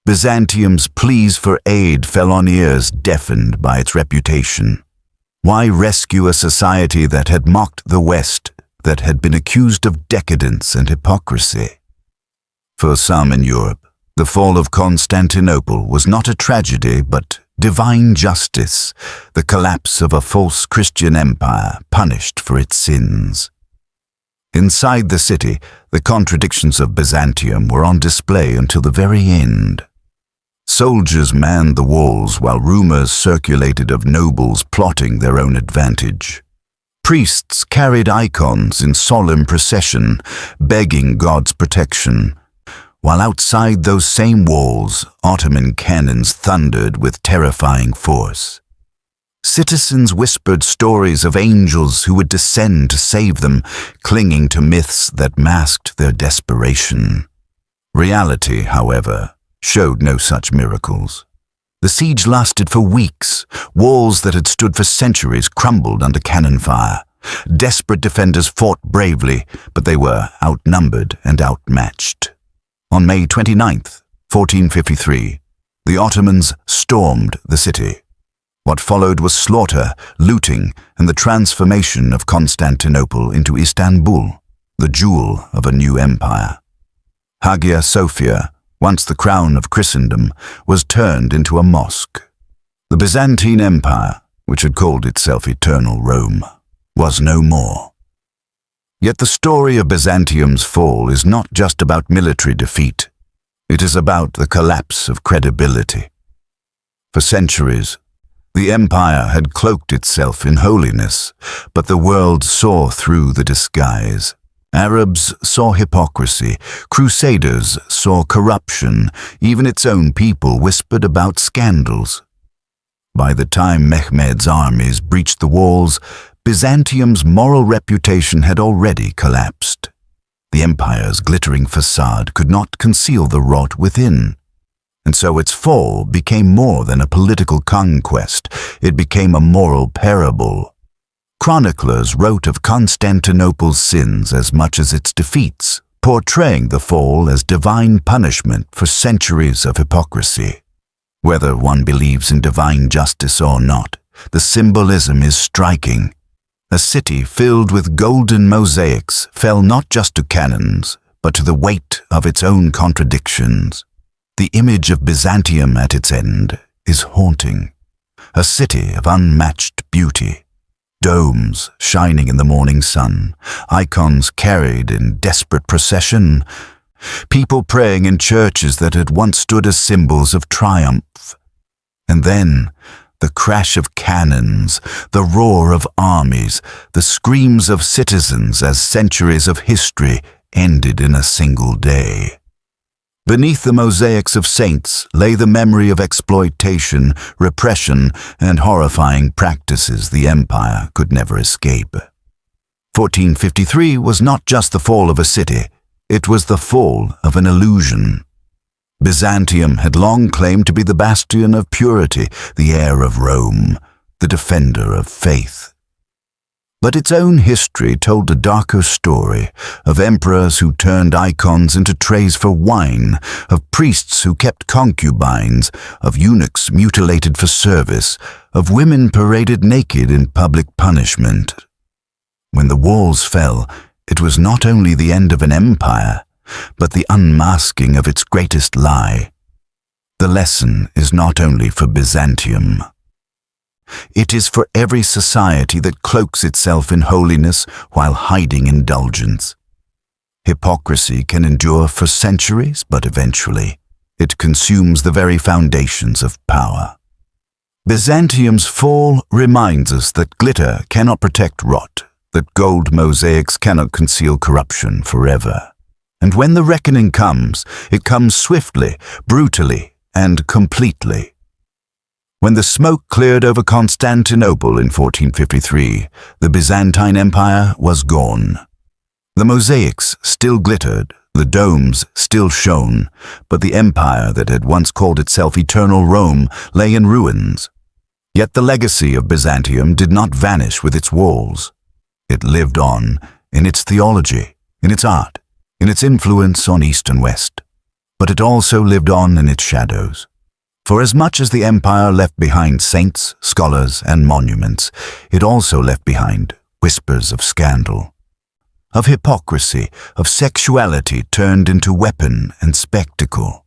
B: Byzantium's pleas for aid fell on ears deafened by its reputation. Why rescue a society that had mocked the West, that had been accused of decadence and hypocrisy? For some in Europe, the fall of Constantinople was not a tragedy but divine justice, the collapse of a false Christian empire punished for its sins. Inside the city, the contradictions of Byzantium were on display until the very end. Soldiers manned the walls while rumors circulated of nobles plotting their own advantage. Priests carried icons in solemn procession, begging God's protection, while outside those same walls, Ottoman cannons thundered with terrifying force. Citizens whispered stories of angels who would descend to save them, clinging to myths that masked their desperation. Reality, however, showed no such miracles. The siege lasted for weeks. Walls that had stood for centuries crumbled under cannon fire. Desperate defenders fought bravely, but they were outnumbered and outmatched. On May 29th, 1453, the Ottomans stormed the city. What followed was slaughter, looting, and the transformation of Constantinople into Istanbul, the jewel of a new empire. Hagia Sophia, once the crown of Christendom, was turned into a mosque. The Byzantine Empire, which had called itself Eternal Rome, was no more. Yet the story of Byzantium's fall is not just about military defeat. It is about the collapse of credibility. For centuries, the empire had cloaked itself in holiness, but the world saw through the disguise. Arabs saw hypocrisy, crusaders saw corruption, even its own people whispered about scandals. By the time Mehmed's armies breached the walls, Byzantium's moral reputation had already collapsed. The empire's glittering facade could not conceal the rot within. And so its fall became more than a political conquest. It became a moral parable. Chroniclers wrote of Constantinople's sins as much as its defeats, portraying the fall as divine punishment for centuries of hypocrisy. Whether one believes in divine justice or not, the symbolism is striking. A city filled with golden mosaics fell not just to cannons, but to the weight of its own contradictions. The image of Byzantium at its end is haunting. A city of unmatched beauty. Domes shining in the morning sun, icons carried in desperate procession, people praying in churches that had once stood as symbols of triumph. And then, the crash of cannons, the roar of armies, the screams of citizens as centuries of history ended in a single day. Beneath the mosaics of saints lay the memory of exploitation, repression, and horrifying practices the empire could never escape. 1453 was not just the fall of a city, it was the fall of an illusion. Byzantium had long claimed to be the bastion of purity, the heir of Rome, the defender of faith. But its own history told a darker story, of emperors who turned icons into trays for wine, of priests who kept concubines, of eunuchs mutilated for service, of women paraded naked in public punishment. When the walls fell, it was not only the end of an empire, but the unmasking of its greatest lie. The lesson is not only for Byzantium. It is for every society that cloaks itself in holiness while hiding indulgence. Hypocrisy can endure for centuries, but eventually it consumes the very foundations of power. Byzantium's fall reminds us that glitter cannot protect rot, that gold mosaics cannot conceal corruption forever. And when the reckoning comes, it comes swiftly, brutally, and completely. When the smoke cleared over Constantinople in 1453, the Byzantine Empire was gone. The mosaics still glittered, the domes still shone, but the empire that had once called itself Eternal Rome lay in ruins. Yet the legacy of Byzantium did not vanish with its walls. It lived on in its theology, in its art, in its influence on East and West. But it also lived on in its shadows. For as much as the empire left behind saints, scholars, and monuments, it also left behind whispers of scandal, of hypocrisy, of sexuality turned into weapon and spectacle.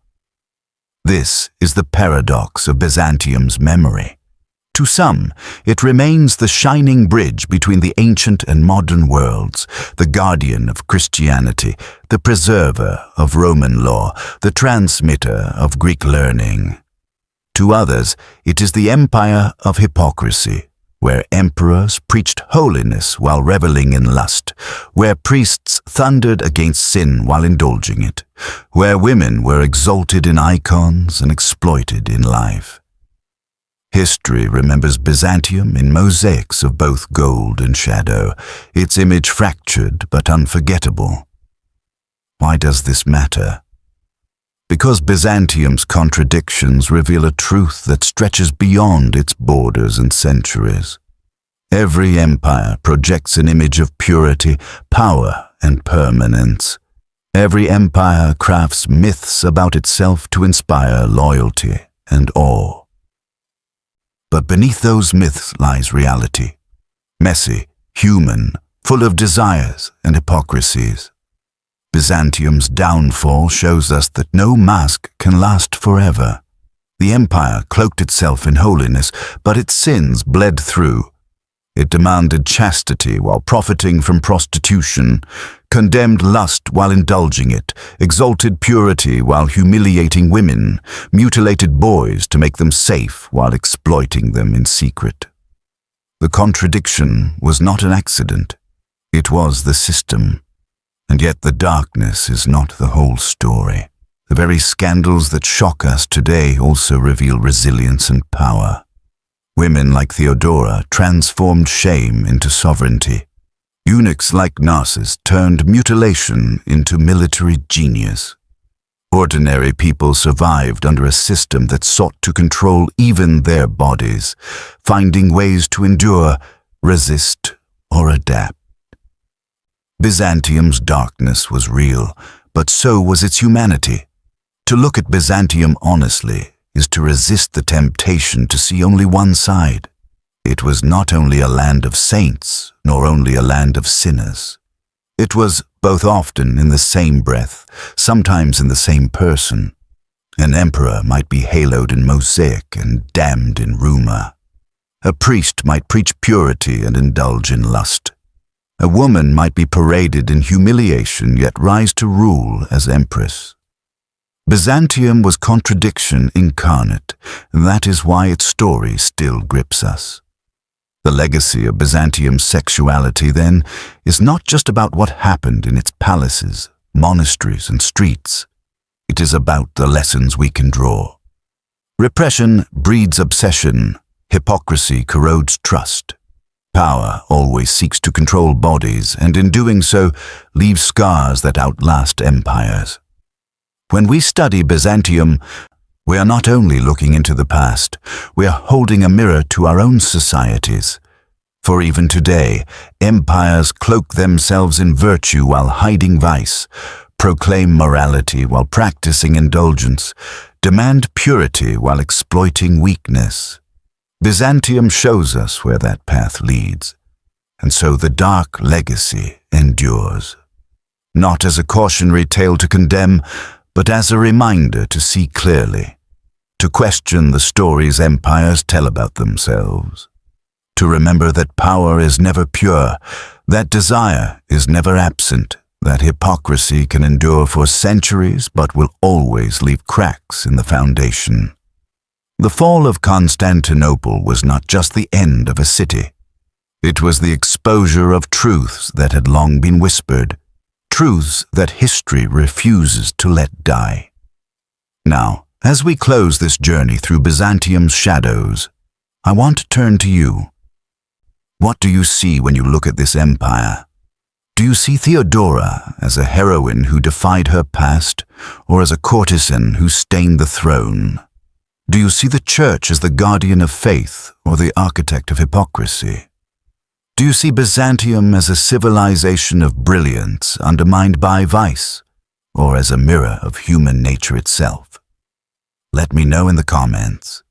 B: This is the paradox of Byzantium's memory. To some, it remains the shining bridge between the ancient and modern worlds, the guardian of Christianity, the preserver of Roman law, the transmitter of Greek learning. To others, it is the empire of hypocrisy, where emperors preached holiness while reveling in lust, where priests thundered against sin while indulging it, where women were exalted in icons and exploited in life. History remembers Byzantium in mosaics of both gold and shadow, its image fractured but unforgettable. Why does this matter? Because Byzantium's contradictions reveal a truth that stretches beyond its borders and centuries. Every empire projects an image of purity, power, and permanence. Every empire crafts myths about itself to inspire loyalty and awe. But beneath those myths lies reality, messy, human, full of desires and hypocrisies. Byzantium's downfall shows us that no mask can last forever. The empire cloaked itself in holiness, but its sins bled through. It demanded chastity while profiting from prostitution, condemned lust while indulging it, exalted purity while humiliating women, mutilated boys to make them safe while exploiting them in secret. The contradiction was not an accident. It was the system. And yet the darkness is not the whole story. The very scandals that shock us today also reveal resilience and power. Women like Theodora transformed shame into sovereignty. Eunuchs like Narcissus turned mutilation into military genius. Ordinary people survived under a system that sought to control even their bodies, finding ways to endure, resist, or adapt. Byzantium's darkness was real, but so was its humanity. To look at Byzantium honestly is to resist the temptation to see only one side. It was not only a land of saints, nor only a land of sinners. It was both often in the same breath, sometimes in the same person. An emperor might be haloed in mosaic and damned in rumor. A priest might preach purity and indulge in lust. A woman might be paraded in humiliation yet rise to rule as empress. Byzantium was contradiction incarnate, and that is why its story still grips us. The legacy of Byzantium's sexuality, then, is not just about what happened in its palaces, monasteries, and streets. It is about the lessons we can draw. Repression breeds obsession. Hypocrisy corrodes trust. Power always seeks to control bodies, and in doing so, leaves scars that outlast empires. When we study Byzantium, we are not only looking into the past, we are holding a mirror to our own societies. For even today, empires cloak themselves in virtue while hiding vice, proclaim morality while practicing indulgence, demand purity while exploiting weakness. Byzantium shows us where that path leads, and so the dark legacy endures. Not as a cautionary tale to condemn, but as a reminder to see clearly, to question the stories empires tell about themselves, to remember that power is never pure, that desire is never absent, that hypocrisy can endure for centuries but will always leave cracks in the foundation. The fall of Constantinople was not just the end of a city. It was the exposure of truths that had long been whispered, truths that history refuses to let die. Now, as we close this journey through Byzantium's shadows, I want to turn to you. What do you see when you look at this empire? Do you see Theodora as a heroine who defied her past, or as a courtesan who stained the throne? Do you see the church as the guardian of faith, or the architect of hypocrisy? Do you see Byzantium as a civilization of brilliance undermined by vice, or as a mirror of human nature itself? Let me know in the comments.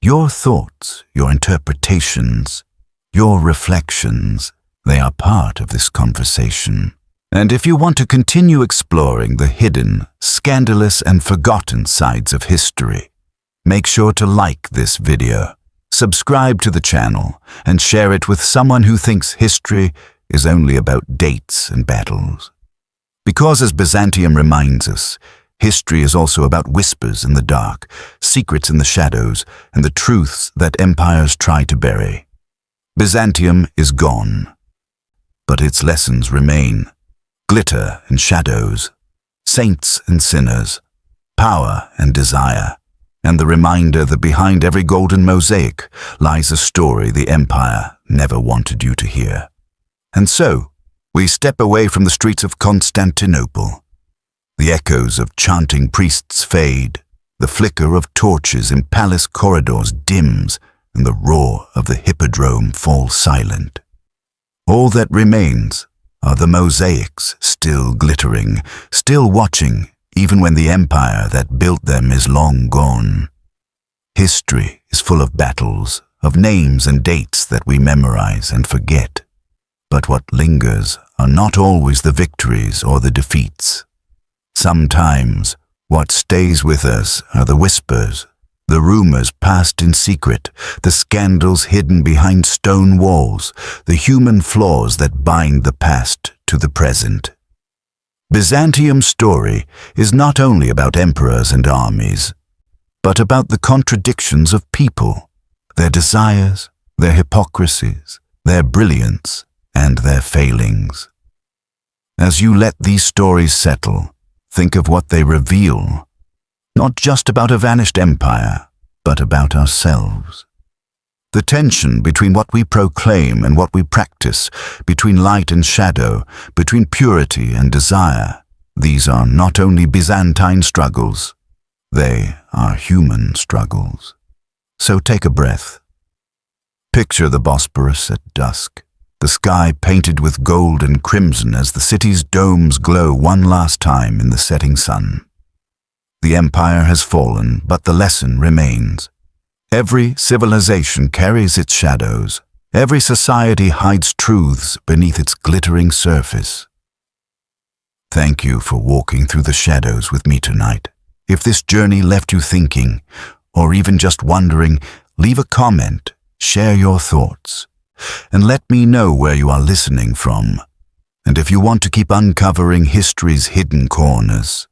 B: Your thoughts, your interpretations, your reflections, they are part of this conversation. And if you want to continue exploring the hidden, scandalous, and forgotten sides of history, make sure to like this video, subscribe to the channel, and share it with someone who thinks history is only about dates and battles. Because as Byzantium reminds us, history is also about whispers in the dark, secrets in the shadows, and the truths that empires try to bury. Byzantium is gone, but its lessons remain. Glitter and shadows, saints and sinners, power and desire, and the reminder that behind every golden mosaic lies a story the empire never wanted you to hear. And so, we step away from the streets of Constantinople. The echoes of chanting priests fade, the flicker of torches in palace corridors dims, and the roar of the hippodrome falls silent. All that remains are the mosaics still glittering, still watching, even when the empire that built them is long gone. History is full of battles, of names and dates that we memorize and forget. But what lingers are not always the victories or the defeats. Sometimes, what stays with us are the whispers, the rumors passed in secret, the scandals hidden behind stone walls, the human flaws that bind the past to the present. Byzantium's story is not only about emperors and armies, but about the contradictions of people, their desires, their hypocrisies, their brilliance, and their failings. As you let these stories settle, think of what they reveal, not just about a vanished empire, but about ourselves. The tension between what we proclaim and what we practice, between light and shadow, between purity and desire, these are not only Byzantine struggles, they are human struggles. So take a breath. Picture the Bosporus at dusk, the sky painted with gold and crimson as the city's domes glow one last time in the setting sun. The empire has fallen, but the lesson remains. Every civilization carries its shadows. Every society hides truths beneath its glittering surface. Thank you for walking through the shadows with me tonight. If this journey left you thinking, or even just wondering, leave a comment, share your thoughts, and let me know where you are listening from. And if you want to keep uncovering history's hidden corners,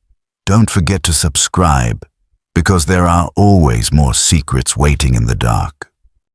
B: don't forget to subscribe, because there are always more secrets waiting in the dark.